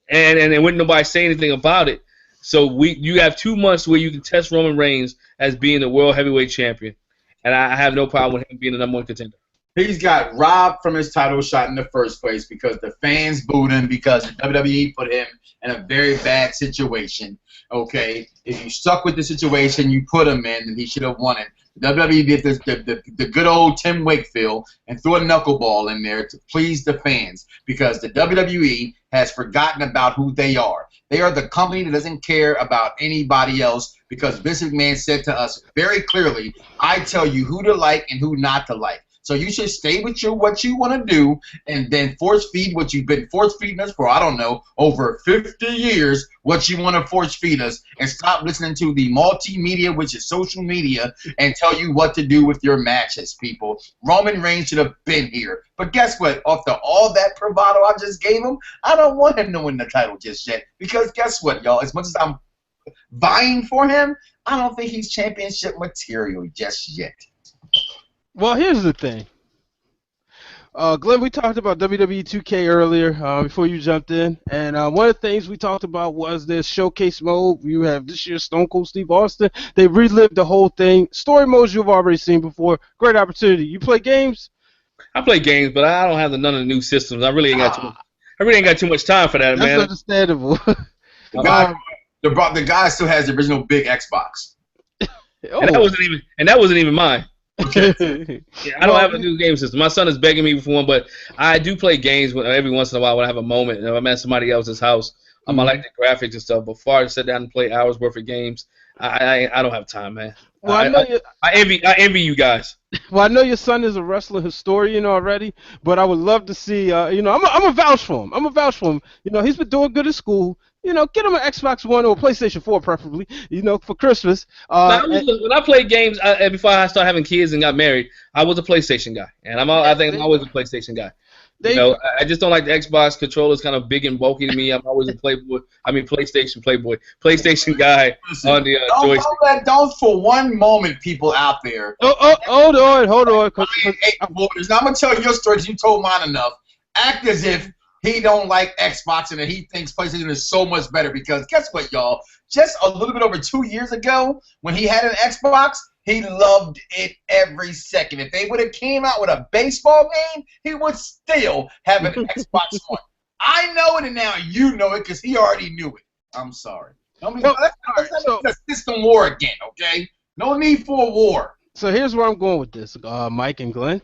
And wouldn't nobody say anything about it. So you have 2 months where you can test Roman Reigns as being the World Heavyweight Champion. And I have no problem with him being the #1 contender. He's got robbed from his title shot in the first place because the fans booed him because the WWE put him in a very bad situation. Okay, if you stuck with the situation you put him in, then he should have won it. WWE did this, the good old Tim Wakefield and threw a knuckleball in there to please the fans because the WWE has forgotten about who they are. They are the company that doesn't care about anybody else because Vince McMahon said to us very clearly, I tell you who to like and who not to like. So you should stay with what you want to do and then force feed what you've been force feeding us for, I don't know, over 50 years, what you want to force feed us, and stop listening to the multimedia, which is social media, and tell you what to do with your matches, people. Roman Reigns should have been here. But guess what? After all that bravado I just gave him, I don't want him to win the title just yet. Because guess what, y'all? As much as I'm vying for him, I don't think he's championship material just yet. Well, here's the thing. Glenn, we talked about WWE 2K earlier before you jumped in, and one of the things we talked about was this showcase mode. You have this year's Stone Cold Steve Austin. They relived the whole thing. Story modes you've already seen before. Great opportunity. You play games? I play games, but I don't have none of the new systems. I really ain't got too much time for that, man. That's understandable. The guy still has the original big Xbox. And that wasn't even mine. Yeah, I don't have a new game system. My son is begging me for one, but I do play games every once in a while when I have a moment. If I'm at somebody else's house, I like the graphics and stuff. But far as sit down and play hours worth of games, I don't have time, man. Well, I envy you guys. Well, I know your son is a wrestling historian already, but I would love to see. I'm a vouch for him. He's been doing good at school. Get him an Xbox One or a PlayStation 4, preferably. For Christmas. When I played games before I started having kids and got married, I was a PlayStation guy, and I think I'm always a PlayStation guy. I just don't like the Xbox controllers, kind of big and bulky to me. I'm always a PlayStation guy on the joystick. Don't for one moment, people out there. Hold on. Now I'm gonna tell your story because you told mine enough. Act as if he don't like Xbox and that he thinks PlayStation is so much better because guess what, y'all? Just a little bit over 2 years ago, when he had an Xbox, he loved it every second. If they would have came out with a baseball game, he would still have an Xbox One. I know it, and now you know it because he already knew it. I'm sorry. Let's not a system war again, okay? No need for a war. So here's where I'm going with this, Mike and Glenn.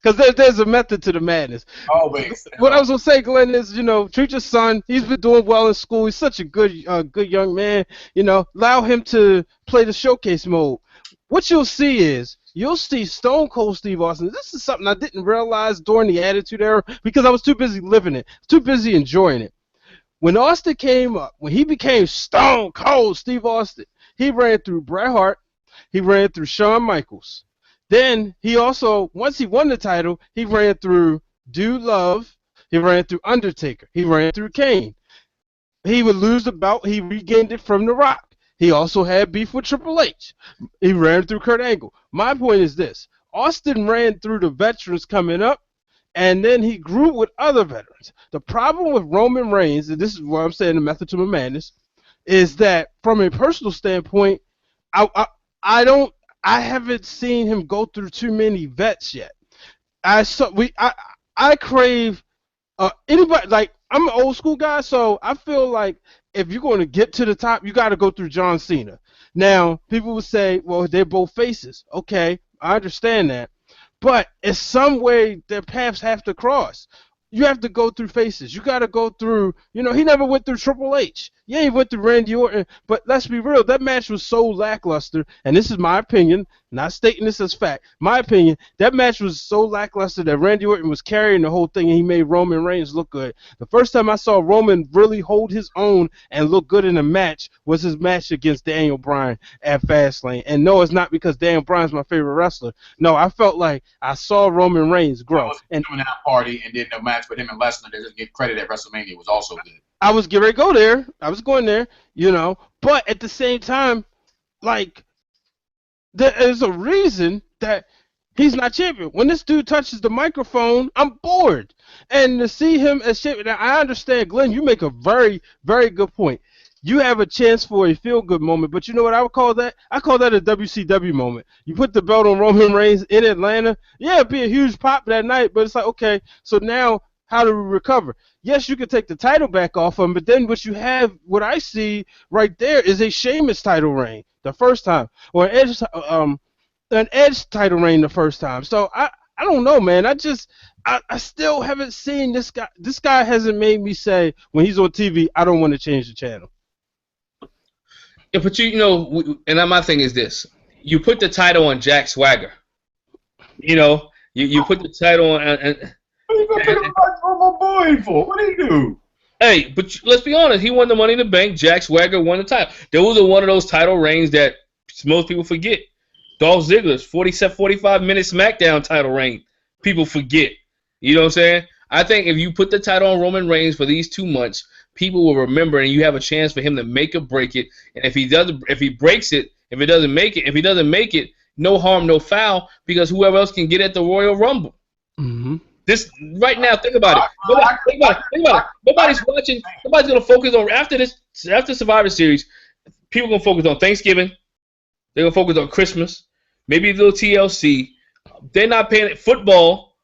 Because there's a method to the madness. Always. What I was going to say, Glenn, is, treat your son. He's been doing well in school. He's such a good young man. Allow him to play the showcase mode. What you'll see Stone Cold Steve Austin. This is something I didn't realize during the Attitude Era because I was too busy living it, too busy enjoying it. When Austin came up, when he became Stone Cold Steve Austin, he ran through Bret Hart. He ran through Shawn Michaels. Then he also, once he won the title, he ran through Dude Love, he ran through Undertaker, he ran through Kane. He would lose the belt, he regained it from The Rock. He also had beef with Triple H. He ran through Kurt Angle. My point is this, Austin ran through the veterans coming up, and then he grew with other veterans. The problem with Roman Reigns, and this is what I'm saying, the method to my madness, is that from a personal standpoint, I haven't seen him go through too many vets yet. I crave anybody, like, I'm an old school guy, so I feel like if you're going to get to the top, you got to go through John Cena. Now, people would say, well, they're both faces. Okay, I understand that. But in some way, their paths have to cross. You have to go through faces. You got to go through, he never went through Triple H. Yeah, he went through Randy Orton, but let's be real, that match was so lackluster, and this is my opinion, not stating this as fact. My opinion, that match was so lackluster that Randy Orton was carrying the whole thing, and he made Roman Reigns look good. The first time I saw Roman really hold his own and look good in a match was his match against Daniel Bryan at Fastlane. And no, it's not because Daniel Bryan's my favorite wrestler. No, I felt like I saw Roman Reigns grow. And doing that party, and then the match with him and Lesnar that doesn't get credit at WrestleMania was also good. I was getting ready to go there. I was going there, But at the same time, like, there is a reason that he's not champion. When this dude touches the microphone, I'm bored. And to see him as champion, now I understand, Glenn, you make a very, very good point. You have a chance for a feel-good moment, but you know what I would call that? I call that a WCW moment. You put the belt on Roman Reigns in Atlanta. Yeah, it'd be a huge pop that night, but it's like, okay, so now how do we recover? Yes, you can take the title back off him, but then what I see right there is a Sheamus title reign the first time, or an Edge title reign the first time. So I don't know, man. I still haven't seen this guy. This guy hasn't made me say when he's on TV, I don't want to change the channel. Yeah, but and my thing is this: you put the title on Jack Swagger. You put the title on. What are you gonna pick up my boy for? What did he do? Hey, but let's be honest. He won the Money in the Bank. Jack Swagger won the title. There was one of those title reigns that most people forget. Dolph Ziggler's 45-minute SmackDown title reign. People forget. You know what I'm saying? I think if you put the title on Roman Reigns for these 2 months, people will remember, and you have a chance for him to make or break it. And if he breaks it, if he doesn't make it, no harm, no foul, because whoever else can get at the Royal Rumble. Mm-hmm. This right now, think about it. Think about it. Nobody's watching. Nobody's gonna focus on after Survivor Series. People gonna focus on Thanksgiving. They're gonna focus on Christmas. Maybe a little TLC. They're not paying football.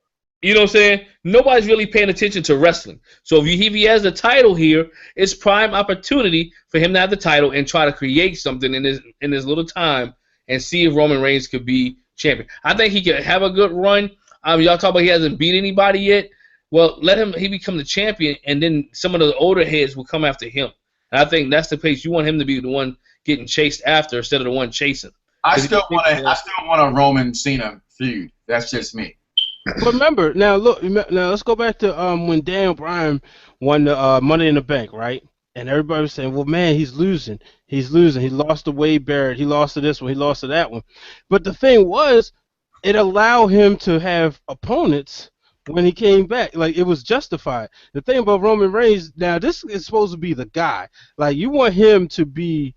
You know what I'm saying? Nobody's really paying attention to wrestling. So if he has the title here, it's prime opportunity for him to have the title and try to create something in his little time and see if Roman Reigns could be champion. I think he could have a good run. Y'all talk about he hasn't beat anybody yet. Well, he become the champion, and then some of the older heads will come after him. And I think that's the pace. You want him to be the one getting chased after instead of the one chasing. I still want a Roman Cena feud. That's just me. But remember, now let's go back to when Daniel Bryan won the Money in the Bank, right? And everybody was saying, well, man, he's losing. He lost to Wade Barrett. He lost to this one. He lost to that one. But the thing was, it allowed him to have opponents when he came back. Like, it was justified. The thing about Roman Reigns, now, this is supposed to be the guy. Like, you want him to be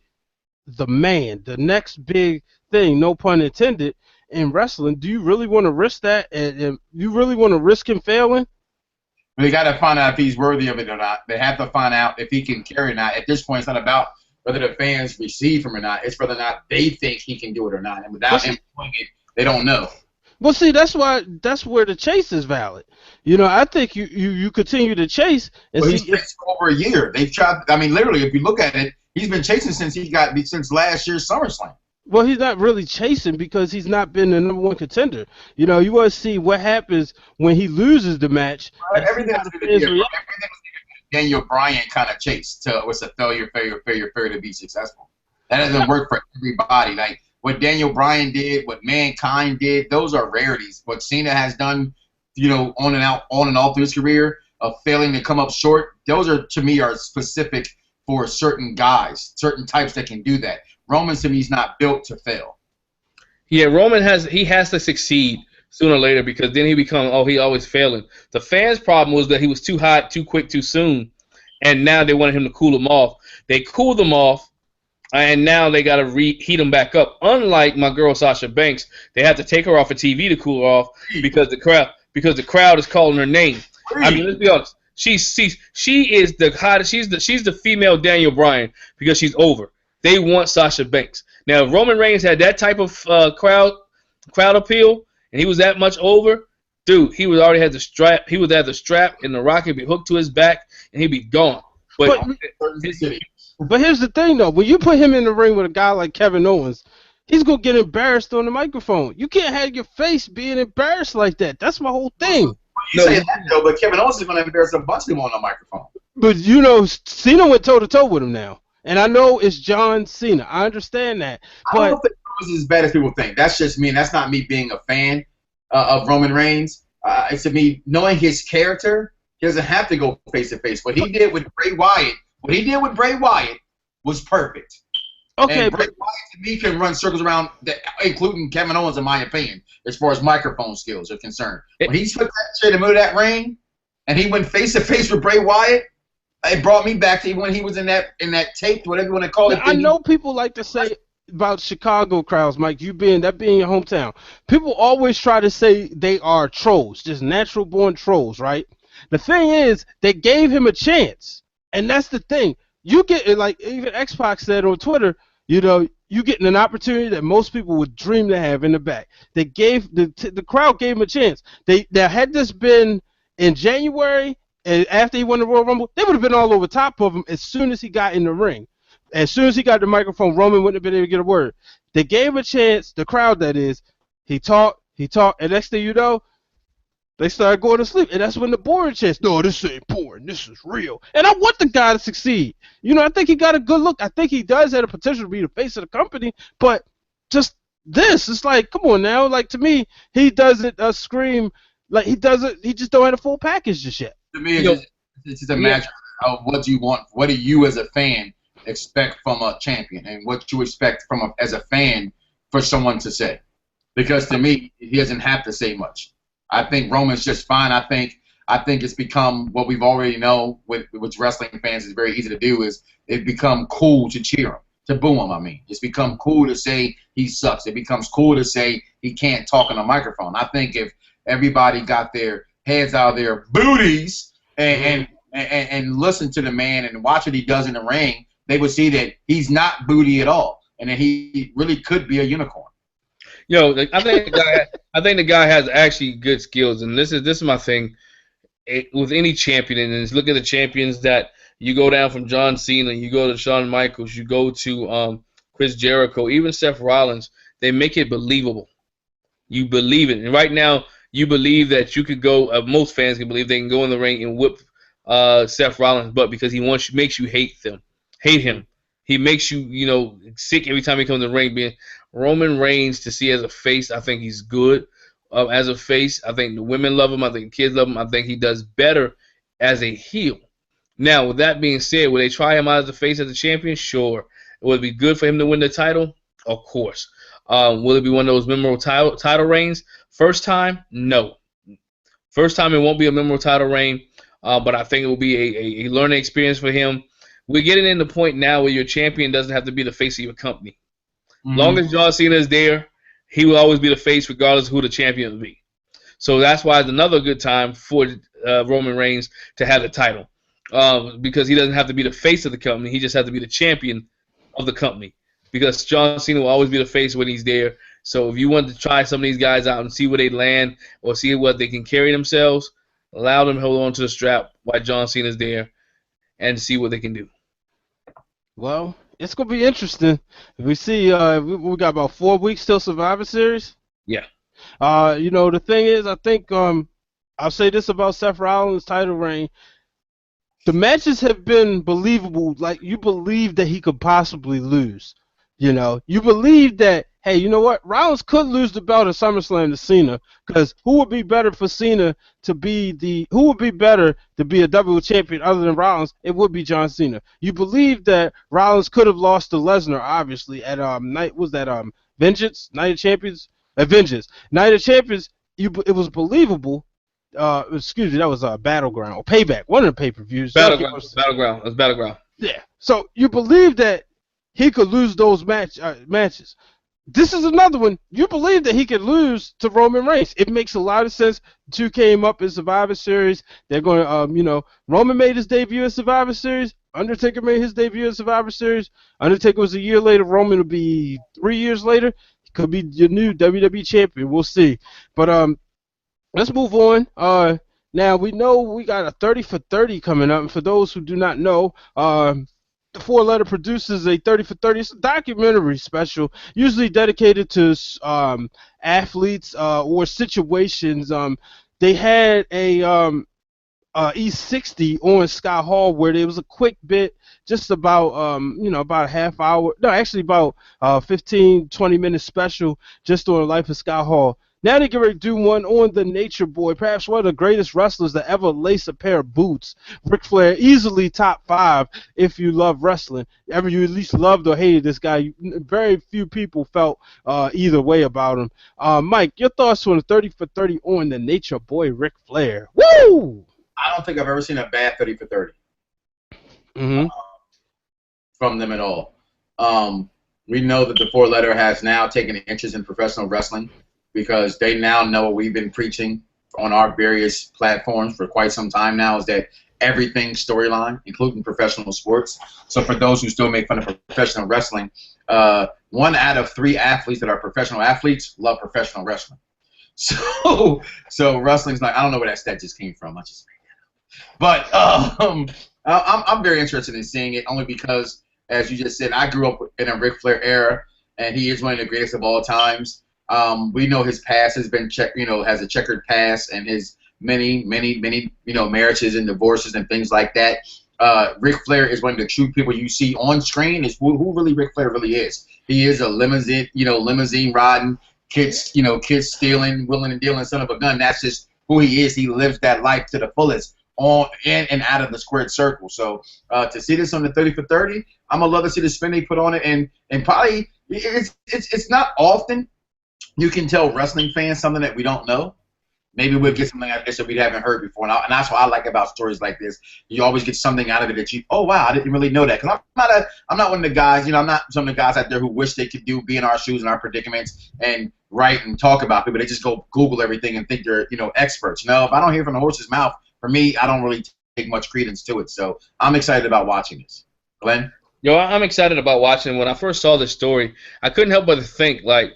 the man, the next big thing, no pun intended, in wrestling. Do you really want to risk that? And you really want to risk him failing? They got to find out if he's worthy of it or not. They have to find out if he can carry it or not. At this point, it's not about whether the fans receive him or not. It's whether or not they think he can do it or not. And without him doing it, they don't know. Well, see, that's where the chase is valid. I think you continue to chase and he's chased for over a year. They've tried. I mean, literally, if you look at it, he's been chasing since last year's SummerSlam. Well, he's not really chasing because he's not been the #1 contender. You want to see what happens when he loses the match. Everything was Daniel Bryan kind of chase was a failure to be successful. That doesn't work for everybody. Like what Daniel Bryan did, what Mankind did, those are rarities. What Cena has done, on and off through his career of failing to come up short, those are to me are specific for certain guys, certain types that can do that. Roman, to me, is not built to fail. Yeah, Roman has to succeed sooner or later because then he always failing. The fans' problem was that he was too hot, too quick, too soon, and now they wanted him to cool him off. They cooled him off, and now they got to reheat him back up. Unlike my girl Sasha Banks, they have to take her off of TV to cool her off because the crowd is calling her name. I mean, let's be honest. She is the hottest. She's the female Daniel Bryan because she's over. They want Sasha Banks. Now, if Roman Reigns had that type of crowd appeal, and he was that much over, dude, he would already have the strap. He would have the strap, and the rocket be hooked to his back, and he'd be gone. But here's the thing, though. When you put him in the ring with a guy like Kevin Owens, he's going to get embarrassed on the microphone. You can't have your face being embarrassed like that. That's my whole thing. You say that, though, but Kevin Owens is going to embarrass a bunch of them on the microphone. But, Cena went toe-to-toe with him now. And I know it's John Cena. I understand that. But I don't think it was as bad as people think. That's just me, and that's not me being a fan of Roman Reigns. It's to me, knowing his character, he doesn't have to go face-to-face. What he did with Bray Wyatt was perfect. Okay, and Bray Wyatt, to me, can run circles around, including Kevin Owens, in my opinion, as far as microphone skills are concerned. When he took that shit and moved that ring, and he went face-to-face with Bray Wyatt, it brought me back to when he was in that tape, whatever you want to call it. I know people like to say about Chicago crowds, Mike, that being your hometown. People always try to say they are trolls, just natural born trolls, right? The thing is, they gave him a chance, and that's the thing. You get, like even X-Pac said on Twitter, you getting an opportunity that most people would dream to have in the back. They gave the crowd gave him a chance. Now had this been in January and after he won the Royal Rumble, they would have been all over top of him as soon as he got in the ring. As soon as he got the microphone, Roman wouldn't have been able to get a word. They gave him a chance, the crowd that is. He talked, and next thing you know, they started going to sleep. And that's when the boring chance, no, this ain't boring, this is real. And I want the guy to succeed. You know, I think he got a good look. I think he does have the potential to be the face of the company, but just this, it's like, come on now. Like, to me, he doesn't scream, like he doesn't, he just don't have a full package just yet. To me, it's just a matter of what you want. What do you as a fan expect from a champion, and what you expect from as a fan for someone to say? Because to me, he doesn't have to say much. I think Roman's just fine. I think it's become what we've already know with wrestling fans is very easy to do, is it become cool to cheer him, to boo him. I mean, it's become cool to say he sucks. It becomes cool to say he can't talk on a microphone. I think if everybody got their heads out of their booties and listen to the man and watch what he does in the ring, they would see that he's not booty at all, and that he really could be a unicorn. Yo, I think the guy has actually good skills, and this is my thing with any champion. And look at the champions that you go down from John Cena, you go to Shawn Michaels, you go to Chris Jericho, even Seth Rollins. They make it believable. You believe it, and right now you believe that you could go. Most fans can believe they can go in the ring and whip Seth Rollins' butt because he makes you hate him. He makes you sick every time he comes in the ring. Being Roman Reigns, to see as a face, I think he's good as a face. I think the women love him. I think the kids love him. I think he does better as a heel. Now, with that being said, will they try him out as a face as a champion? Sure. Will it be good for him to win the title? Of course. Will it be one of those memorable title reigns? First time? No. First time, it won't be a memorable title reign, but I think it will be a learning experience for him. We're getting in the point now where your champion doesn't have to be the face of your company. Mm-hmm. Long as John Cena is there, he will always be the face regardless of who the champion will be. So that's why it's another good time for Roman Reigns to have the title, because he doesn't have to be the face of the company. He just has to be the champion of the company, because John Cena will always be the face when he's there. So if you want to try some of these guys out and see where they land or see what they can carry themselves, allow them to hold on to the strap while John Cena's there and see what they can do. Well, it's going to be interesting. We see we got about 4 weeks till Survivor Series. Yeah. The thing is, I think I'll say this about Seth Rollins' title reign. The matches have been believable. Like, you believe that he could possibly lose. You believe that, hey, you know what? Rollins could lose the belt at SummerSlam to Cena, because who would be better for Cena to be who would be better to be a WWE champion other than Rollins? It would be John Cena. You believe that Rollins could have lost to Lesnar, obviously, at Vengeance? Night of Champions? Vengeance. Night of Champions, it was believable. Excuse me, that was Battleground or Payback, one of the pay-per-views. Battleground. That's Battleground. Yeah. So you believe that he could lose those matches. This is another one. You believe that he could lose to Roman Reigns. It makes a lot of sense. The two came up in Survivor Series. They're going to, Roman made his debut at Survivor Series. Undertaker made his debut at Survivor Series. Undertaker was a year later. Roman will be 3 years later. He could be your new WWE champion. We'll see. But let's move on. Now, we know we got a 30 for 30 coming up. And for those who do not know, the Four Letter produces a 30 for 30. It's a documentary special, usually dedicated to athletes or situations. They had a E60 on Scott Hall where there was a quick bit, just about about a half hour. No, actually about 15-20 minute special just on the life of Scott Hall. Now they get ready to do one on the Nature Boy, perhaps one of the greatest wrestlers to ever lace a pair of boots. Ric Flair, easily top 5 if you love wrestling. Ever you at least loved or hated this guy. Very few people felt either way about him. Mike, your thoughts on the 30 for 30 on the Nature Boy, Ric Flair? Woo! I don't think I've ever seen a bad 30 for 30 from them at all. We know that the Four Letter has now taken an interest in professional wrestling, because they now know what we've been preaching on our various platforms for quite some time now, is that everything storyline, including professional sports. So for those who still make fun of professional wrestling, 1 out of 3 athletes that are professional athletes love professional wrestling. So wrestling's like, I don't know where that stat just came from. I just But I'm very interested in seeing it only because, as you just said, I grew up in a Ric Flair era, and he is one of the greatest of all times. We know his past has been has a checkered past, and his many marriages and divorces and things like that. Ric Flair is one of the true people you see on screen. Is who really Ric Flair really is. He is a limousine riding, kids stealing, willing and dealing son of a gun. That's just who he is. He lives that life to the fullest on in and out of the squared circle. So to see this on the 30 for 30, I'm gonna love to see the spin they put on it, and probably it's not often you can tell wrestling fans something that we don't know. Maybe we'll get something out of this that we haven't heard before, and that's what I like about stories like this. You always get something out of it that oh wow, I didn't really know that. Because I'm not one of the guys, I'm not some of the guys out there who wish they could be in our shoes and our predicaments and write and talk about people. They just go Google everything and think they're experts. No, if I don't hear from the horse's mouth, for me, I don't really take much credence to it. So I'm excited about watching this. Glenn? Yo, I'm excited about watching. When I first saw this story, I couldn't help but to think, like,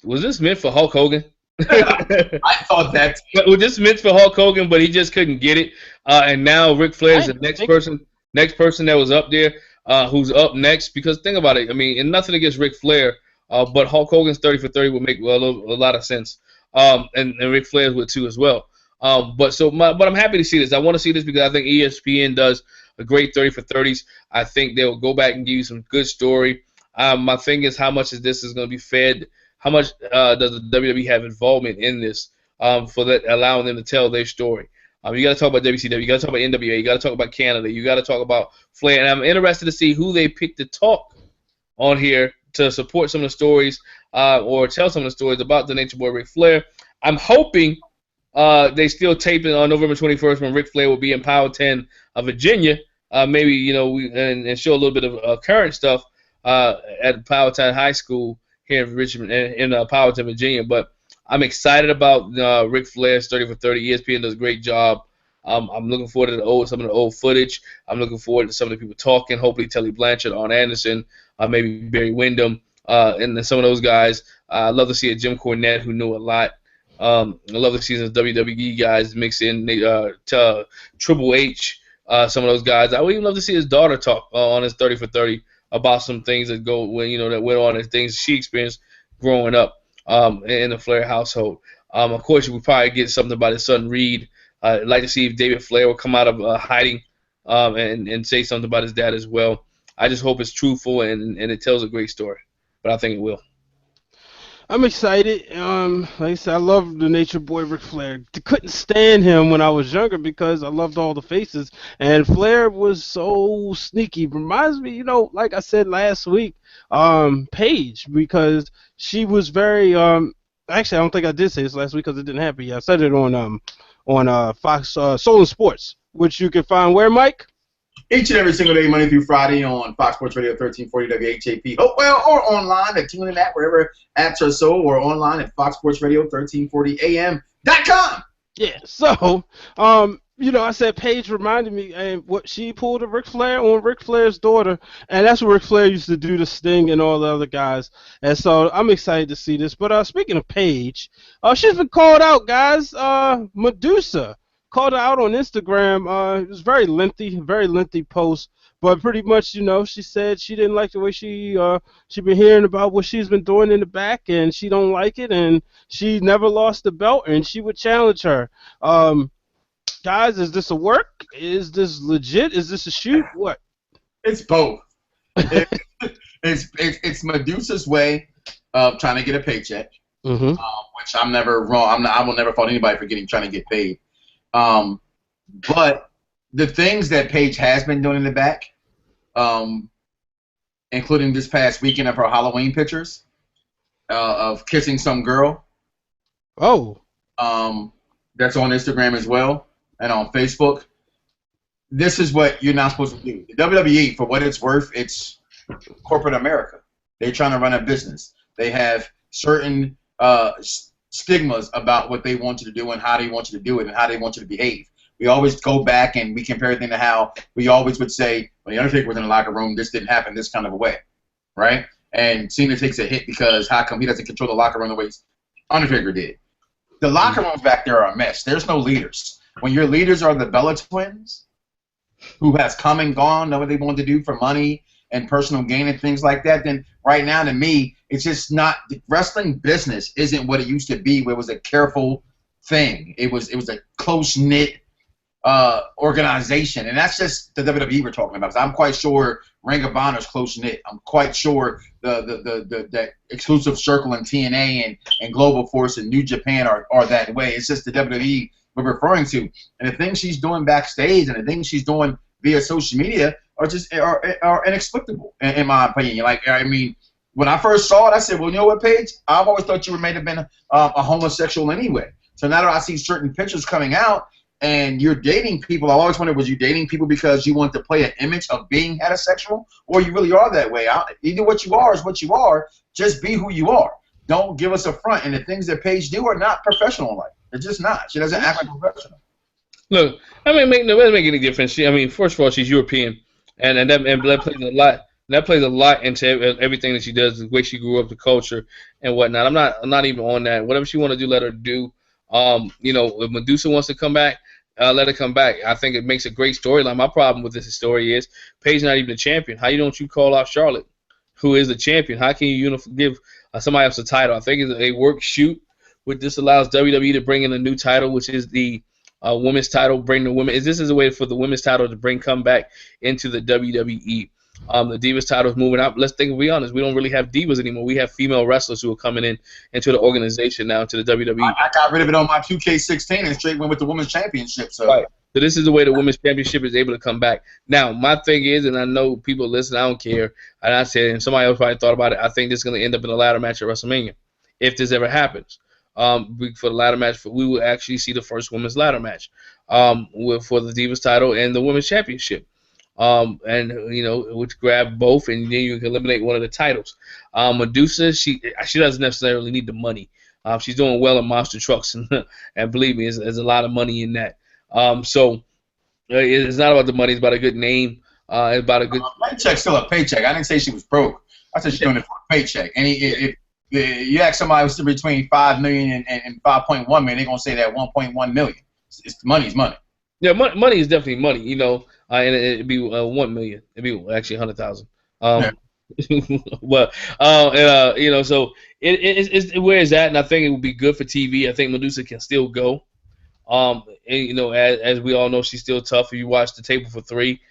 was this meant for Hulk Hogan? I thought that. Was this meant for Hulk Hogan, but he just couldn't get it? And now Ric Flair is the next person that was up there, who's up next. Because think about it. I mean, and nothing against Ric Flair, but Hulk Hogan's 30 for 30 would make a lot of sense. And Ric Flair's would too as well. But I'm happy to see this. I want to see this because I think ESPN does a great 30 for 30s. I think they'll go back and give you some good story. My thing is, how much is this going to be fed? How much does the WWE have involvement in this for that, allowing them to tell their story? You got to talk about WCW. You got to talk about NWA. You got to talk about Canada. You got to talk about Flair. And I'm interested to see who they pick to talk on here to support some of the stories or tell some of the stories about the Nature Boy Ric Flair. I'm hoping they still tape it on November 21st when Ric Flair will be in Powhatan, Virginia. Maybe and show a little bit of current stuff at Powhatan High School here in Richmond, in Powhatan, Virginia. But I'm excited about Ric Flair's 30 for 30. ESPN does a great job. I'm looking forward to some of the old footage. I'm looking forward to some of the people talking. Hopefully, Telly Blanchard, Arn Anderson, maybe Barry Windham, and then some of those guys. I love to see a Jim Cornette who knew a lot. I love to see some WWE guys mix in Triple H. Some of those guys. I would even love to see his daughter talk on his 30 for 30 about some things that that went on and things she experienced growing up in the Flair household. Of course, we probably get something about his son Reed. I'd like to see if David Flair will come out of hiding and say something about his dad as well. I just hope it's truthful and it tells a great story. But I think it will. I'm excited. Like I said, I love the Nature Boy Ric Flair. Couldn't stand him when I was younger because I loved all the faces. And Flair was so sneaky. Reminds me, like I said last week, Paige, because she was very actually I don't think I did say this last week because it didn't happen yet. I said it on Fox Soul and Sports, which you can find where, Mike? Each and every single day, Monday through Friday on Fox Sports Radio 1340 WHAP. Oh, well, or online at TuneIn app, wherever apps are sold, or online at Fox Sports Radio 1340am.com. Yeah, so, I said Paige reminded me and what she pulled a Ric Flair on Ric Flair's daughter, and that's what Ric Flair used to do to Sting and all the other guys. And so I'm excited to see this. But speaking of Paige, she's been called out, guys. Madusa called her out on Instagram. It was very lengthy post, but pretty much, she said she didn't like the way she been hearing about what she's been doing in the back, and she don't like it, and she never lost the belt, and she would challenge her. Guys, is this a work? Is this legit? Is this a shoot? What? It's both. It's Madusa's way of trying to get a paycheck, which I'm never wrong. I will never fault anybody for trying to get paid. But the things that Paige has been doing in the back, including this past weekend of her Halloween pictures of kissing some girl. Oh. That's on Instagram as well and on Facebook. This is what you're not supposed to do. The WWE, for what it's worth, it's corporate America. They're trying to run a business. They have certain stigmas about what they want you to do and how they want you to do it and how they want you to behave. We always go back and we compare everything to how we always would say, when the Undertaker was in the locker room, this didn't happen this kind of a way, right? And Cena takes a hit because how come he doesn't control the locker room the way Undertaker did? The locker rooms back there are a mess. There's no leaders. when your leaders are the Bella twins, who has come and gone, know what they want to do for money and personal gain and things like that, then right now to me, it's just not – the wrestling business isn't what it used to be, where it was a careful thing. It was a close-knit organization, and that's just the WWE we're talking about. So I'm quite sure Ring of Honor is close-knit. I'm quite sure the exclusive circle in TNA and Global Force and New Japan are that way. It's just the WWE we're referring to, and the things she's doing backstage and the things she's doing via social media are just are inexplicable in my opinion. Like, I mean, when I first saw it, I said, well, you know what, Paige? I've always thought you may have been a homosexual anyway. So now that I see certain pictures coming out and you're dating people, I always wondered, was you dating people because you want to play an image of being heterosexual, or you really are that way? Either what you are is what you are. Just be who you are. Don't give us a front. And the things that Paige do are not professional like. They're just not. She doesn't act like a professional. Look, I mean, it doesn't make any difference. I mean, first of all, she's European, and that plays a lot. That plays a lot into everything that she does, the way she grew up, the culture, and whatnot. I'm not even on that. Whatever she want to do, let her do. You know, if Madusa wants to come back, let her come back. I think it makes a great storyline. My problem with this story is Paige not even a champion. How don't you call out Charlotte, who is the champion? How can you give somebody else a title? I think it's a work shoot, which this allows WWE to bring in a new title, which is the women's title. Bring the women. This is a way for the women's title to come back into the WWE. The Divas title is moving out. Let's be honest. We don't really have divas anymore. We have female wrestlers who are coming into the organization now, to the WWE. I got rid of it on my 2K16 and straight went with the women's championship. So. Right. So this is the way the women's championship is able to come back. Now, my thing is, and I know people listen, I don't care, and I said, and somebody else probably thought about it, I think this is going to end up in a ladder match at WrestleMania, if this ever happens. For the ladder match, we will actually see the first women's ladder match for the Divas title and the women's championship. And you know, which grab both, and then you can eliminate one of the titles. Madusa, she doesn't necessarily need the money. She's doing well in monster trucks, and believe me, there's a lot of money in that. So it's not about the money; it's about a good name. It's about a good paycheck's still a paycheck. I didn't say she was broke. I said she's doing it for a paycheck. And if you ask somebody who's between $5 million and $5.1 million, they're gonna say that $1.1 million. It's money's money. Yeah, money is definitely money. You know. And it'd be 1 million. It'd be actually 100,000. Yeah. But you know, so it's where it's at, and I think it would be good for TV. I think Madusa can still go. And, you know, as we all know, she's still tough. If you watch the Table for Three,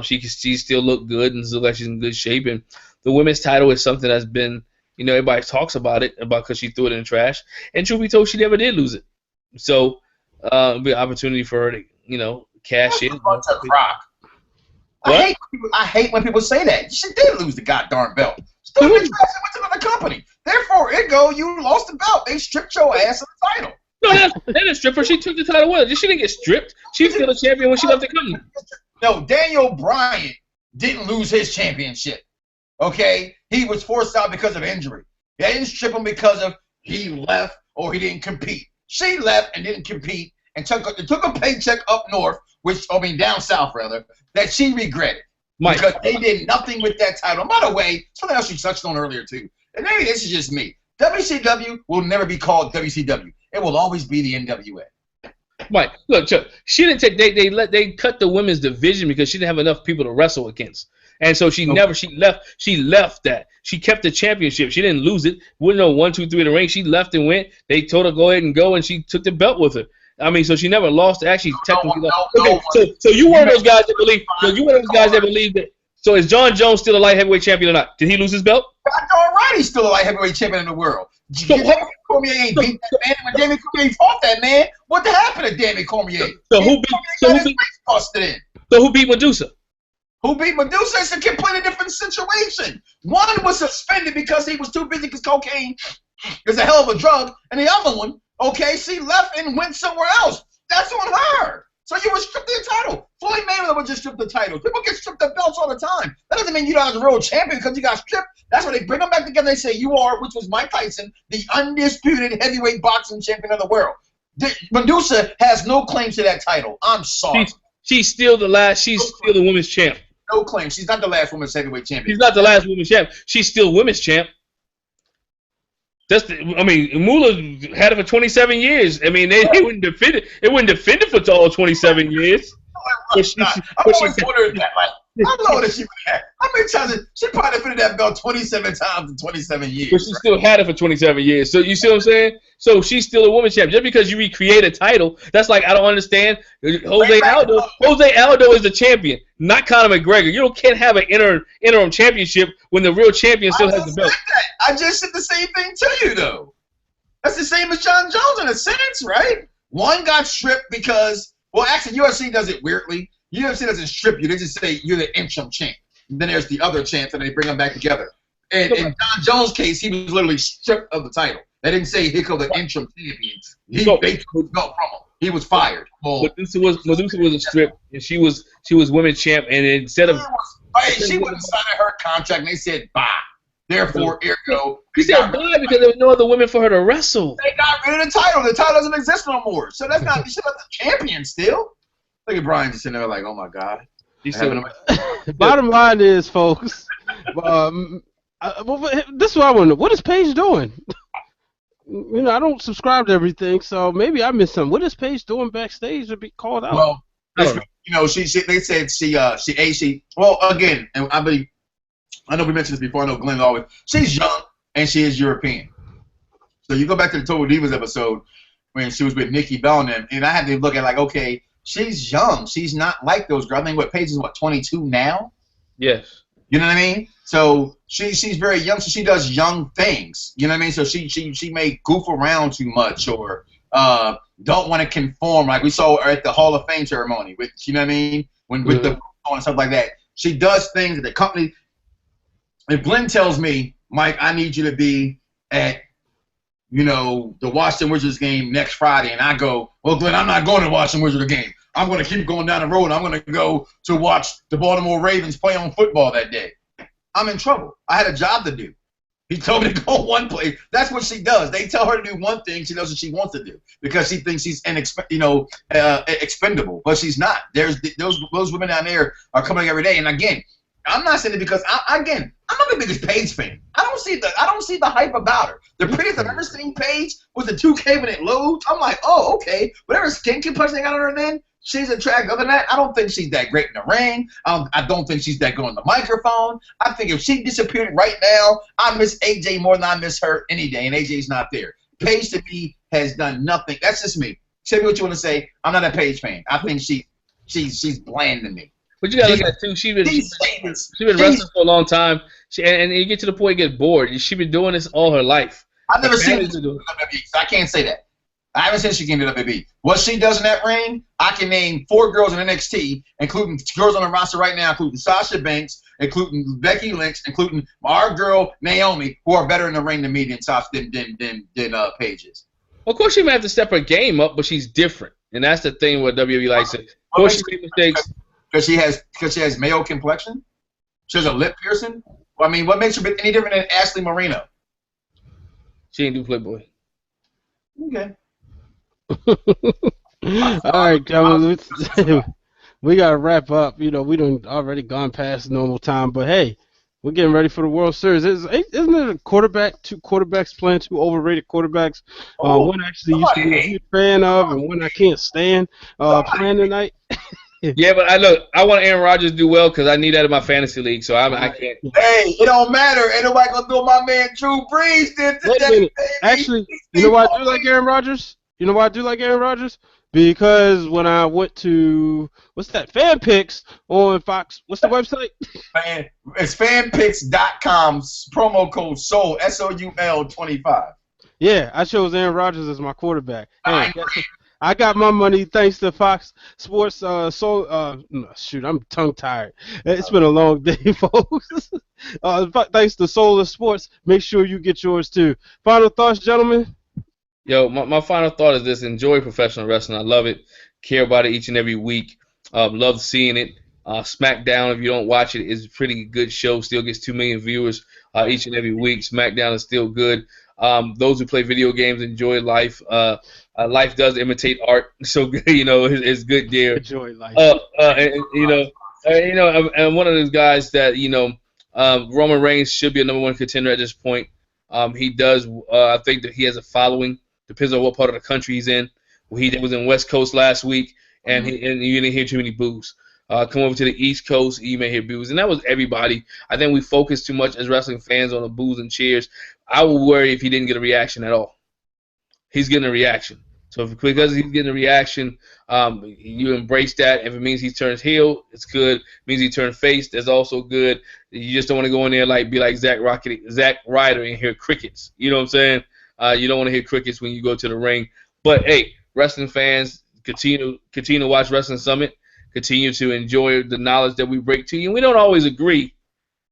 she still look good and look like she's in good shape. And the women's title is something that's been, you know, everybody talks about because she threw it in the trash. And truth be told, she never did lose it. So it'll be an opportunity for her to, you know, cash in. I hate when people say that. She did lose the goddamn belt. Still went to another company. Therefore, you lost the belt. They stripped your ass of the title. No, they didn't strip her. She took the title with her. She didn't get stripped. She's still a champion when she left the company. No, Daniel Bryan didn't lose his championship. Okay? He was forced out because of injury. They didn't strip him because of he left or he didn't compete. She left and didn't compete and took a paycheck up north, down south rather, that she regretted. Mike. Because they did nothing with that title. And by the way, something else you touched on earlier too, and maybe this is just me. WCW will never be called WCW. It will always be the NWA. Mike, look, Chuck, she didn't take. They cut the women's division because she didn't have enough people to wrestle against, and so she left. She left that. She kept the championship. She didn't lose it. Wouldn't know 1, 2, 3 in the ring. She left and went. They told her go ahead and go, and she took the belt with her. I mean, so she never lost. Actually, technically, so you one of those guys that believe. So you one of those guys that believe that. So is John Jones still a light heavyweight champion or not? Did he lose his belt? All right, he's still a light heavyweight champion in the world. Damien Cormier ain't beat that man. When Damien Cormier fought that man, what happened to Damien Cormier? So who beat Madusa? Who beat Madusa? It's a completely different situation. One was suspended because he was too busy because cocaine is a hell of a drug, and the other one, okay, she left and went somewhere else. That's on her. So you were stripped the title. Floyd Mayweather was just stripped the title. People get stripped the belts all the time. That doesn't mean you're not a real champion because you got stripped. That's why they bring them back together. They say you are, which was Mike Tyson, the undisputed heavyweight boxing champion of the world. Madusa has no claim to that title. I'm sorry. She's still the last. She's still the women's champ. No claim. She's not the last women's heavyweight champion. She's not the last women's champ. She's still women's champ. I mean, Moolah had it for 27 years. I mean, they wouldn't defend it. It wouldn't defend it for all 27 years. I've always wondered that. Like, how long did she have? How many times she probably defended that belt 27 times in 27 years? But she still had it for 27 years. So you see what I'm saying? So she's still a women's champ. Just because you recreate a title, that's like I don't understand. Jose Aldo is the champion, not Conor McGregor. You can't have an interim championship when the real champion still has the belt. I just said the same thing to you though. That's the same as John Jones in a sense, right? One got stripped because, well, actually UFC does it weirdly. UFC doesn't strip you. They just say you're the interim champ. And then there's the other champs, and they bring them back together. And in John Jones' case, he was literally stripped of the title. They didn't say he called the interim champion. They took the belt from him. He was fired. Madusa was a strip, and she was women's champ. And instead of she wouldn't sign her contract, and they said bye. Therefore, ergo, she said bye because there was no other women for her to wrestle. They got rid of the title. The title doesn't exist no more. So that's not. She's not the champion still. Look at Brian just sitting there like, oh my god. Bottom line is, folks. This is what I want to know. What is Paige doing? I don't subscribe to everything, so maybe I missed something. What is Paige doing backstage to be called out? Well, they said she. Well, again, and I know we mentioned this before. I know Glenn always. She's young and she is European. So you go back to the Total Divas episode when she was with Nikki Bell and I had to look at like, okay, she's young. She's not like those girls. I think Paige is 22 now. Yes. You know what I mean? So she's very young, so she does young things. You know what I mean? So she may goof around too much or don't want to conform like we saw her at the Hall of Fame ceremony with you know what I mean? With the and stuff like that. She does things that the company. If Glenn tells me, Mike, I need you to be at the Washington Wizards game next Friday, and I go, well, Glenn, I'm not going to the Washington Wizards game. I'm going to keep going down the road. And I'm going to go to watch the Baltimore Ravens play on football that day. I'm in trouble. I had a job to do. He told me to go one place. That's what she does. They tell her to do one thing. She does what she wants to do because she thinks she's expendable, but she's not. There's those women down there are coming every day. And again, I'm not saying it because I'm not the biggest Paige fan. I don't see the hype about her. The prettiest I've ever seen Paige was the 2K when it loads. I'm like, oh, okay. Whatever skin punch they got on her then, she's attractive. Other than that, I don't think she's that great in the ring. I don't think she's that good on the microphone. I think if she disappeared right now, I miss AJ more than I miss her any day, and AJ's not there. Paige to me has done nothing. That's just me. Say what you want to say. I'm not a Paige fan. I think she's bland to me. But you gotta look at it too. She's been wrestling for a long time. And you get to the point you get bored. She's been doing this all her life. I've never seen her do WWE, so I can't say that. I haven't seen she came to WWE. What she does in that ring, I can name 4 girls in NXT, including girls on the roster right now, including Sasha Banks, including Becky Lynch, including our girl Naomi, who are better in the ring than me than Paige is. Of course, she may have to step her game up, but she's different, and that's the thing with WWE likes it. Of course, she makes mistakes. Because she has male complexion? She has a lip piercing? Well, I mean, what makes her any different than Ashley Marino? She ain't do Playboy. Okay. All right, gentlemen. We got to wrap up. We done already gone past normal time. But, hey, we're getting ready for the World Series. Isn't it two quarterbacks playing, 2 overrated quarterbacks? One actually used to be a huge fan of and one I can't stand playing tonight. Yeah, but I want Aaron Rodgers to do well because I need that in my fantasy league, so I can't. Hey, it don't matter. Ain't nobody gonna do what my man Drew Brees did today. Actually, you know why I do like Aaron Rodgers? Because when I went to fan picks on Fox, what's the website? It's fanpicks.com. Promo code SOUL SOUL 25. Yeah, I chose Aaron Rodgers as my quarterback. Hey, I got my money thanks to Fox Sports. Shoot, I'm tongue tired. It's been a long day, folks. Thanks to Solar Sports. Make sure you get yours too. Final thoughts, gentlemen. Yo, my final thought is this: enjoy professional wrestling. I love it. Care about it each and every week. Love seeing it. SmackDown, if you don't watch it, is a pretty good show. Still gets 2 million viewers each and every week. SmackDown is still good. Those who play video games enjoy life. Life does imitate art, so it's good there. Enjoy life. And one of those guys that Roman Reigns should be a #1 contender at this point. He does. I think that he has a following. Depends on what part of the country he's in. He was in West Coast last week, and you didn't hear too many boos. Come over to the East Coast, you may hear boos, and that was everybody. I think we focus too much as wrestling fans on the boos and cheers. I would worry if he didn't get a reaction at all. He's getting a reaction. So because he's getting a reaction, you embrace that. If it means he turns heel, it's good. If it means he turns face, that's also good. You just don't want to go in there be like Zack Ryder and hear crickets. You know what I'm saying? You don't want to hear crickets when you go to the ring. But hey, wrestling fans, continue to watch Wrestling Summit. Continue to enjoy the knowledge that we break to you. And we don't always agree,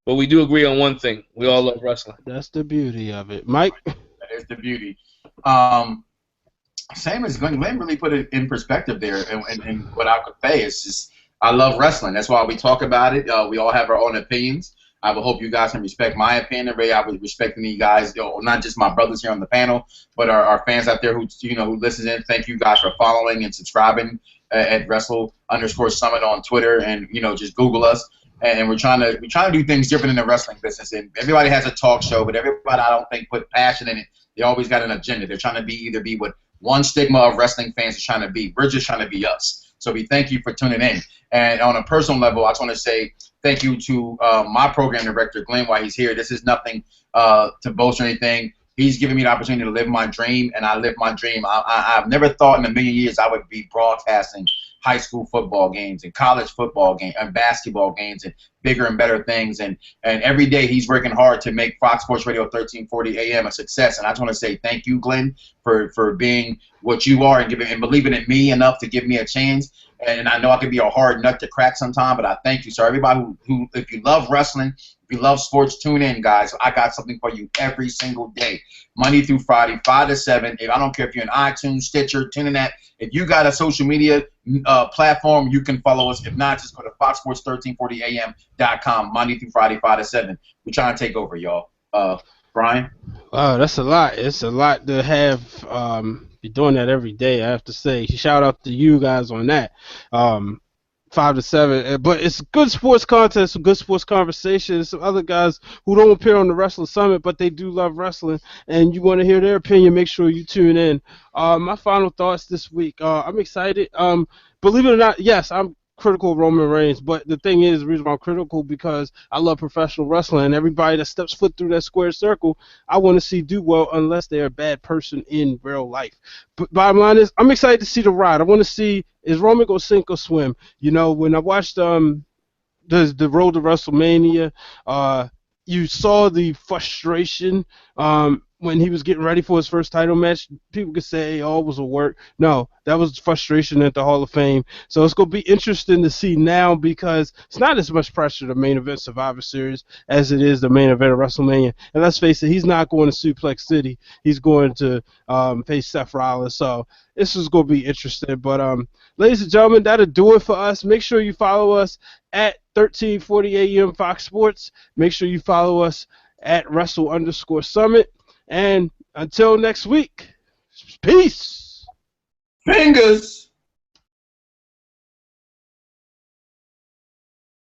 but we do agree on one thing: we all love wrestling. That's the beauty of it, Mike. That is the beauty. Same as Glenn. Glenn really put it in perspective there, and what I could say is just I love wrestling. That's why we talk about it. We all have our own opinions. I would hope you guys can respect my opinion. Ray, I would respect you guys, not just my brothers here on the panel, but our fans out there who listen in. Thank you guys for following and subscribing at Wrestle_Summit on Twitter, and just Google us. And we're trying to do things different in the wrestling business. And everybody has a talk show, but everybody I don't think put passion in it. They always got an agenda. They're trying to either be what one stigma of wrestling fans is trying to be. We're just trying to be us. So we thank you for tuning in. And on a personal level, I just want to say thank you to my program director, Glenn, while he's here. This is nothing to boast or anything. He's given me the opportunity to live my dream, and I live my dream. I've never thought in a million years I would be broadcasting high school football games and college football games and basketball games and bigger and better things. And every day he's working hard to make Fox Sports Radio 1340 AM a success. And I just want to say thank you, Glenn, for being what you are and believing in me enough to give me a chance. And I know I can be a hard nut to crack sometime, but I thank you. So everybody who if you love wrestling, if you love sports, tune in, guys. I got something for you every single day, Monday through Friday, 5 to 7. I don't care if you're in iTunes, Stitcher, tune in that. If you got a social media platform, you can follow us. If not, just go to foxsports1340am.com, Monday through Friday, 5 to 7. We're trying to take over, y'all. Brian? That's a lot. It's a lot to have. Be doing that every day, I have to say. Shout out to you guys on that. 5 to 7, but it's good sports content, some good sports conversations, some other guys who don't appear on the Wrestling Summit, but they do love wrestling, and you want to hear their opinion, make sure you tune in. My final thoughts this week, I'm excited. Believe it or not, yes, I'm critical of Roman Reigns, but the thing is, the reason why I'm critical because I love professional wrestling, and everybody that steps foot through that square circle, I want to see do well unless they're a bad person in real life. But bottom line is, I'm excited to see the ride. I want to see, is Roman going to sink or swim? When I watched the road to WrestleMania, you saw the frustration when he was getting ready for his first title match. People could say, oh, it was a work. No, that was frustration at the Hall of Fame. So it's going to be interesting to see now because it's not as much pressure to main event Survivor Series as it is the main event of WrestleMania. And let's face it, he's not going to Suplex City. He's going to face Seth Rollins. So this is going to be interesting. But ladies and gentlemen, that'll do it for us. Make sure you follow us at 1340 AM Fox Sports. Make sure you follow us at Wrestle_Summit. And until next week, peace. Fingers.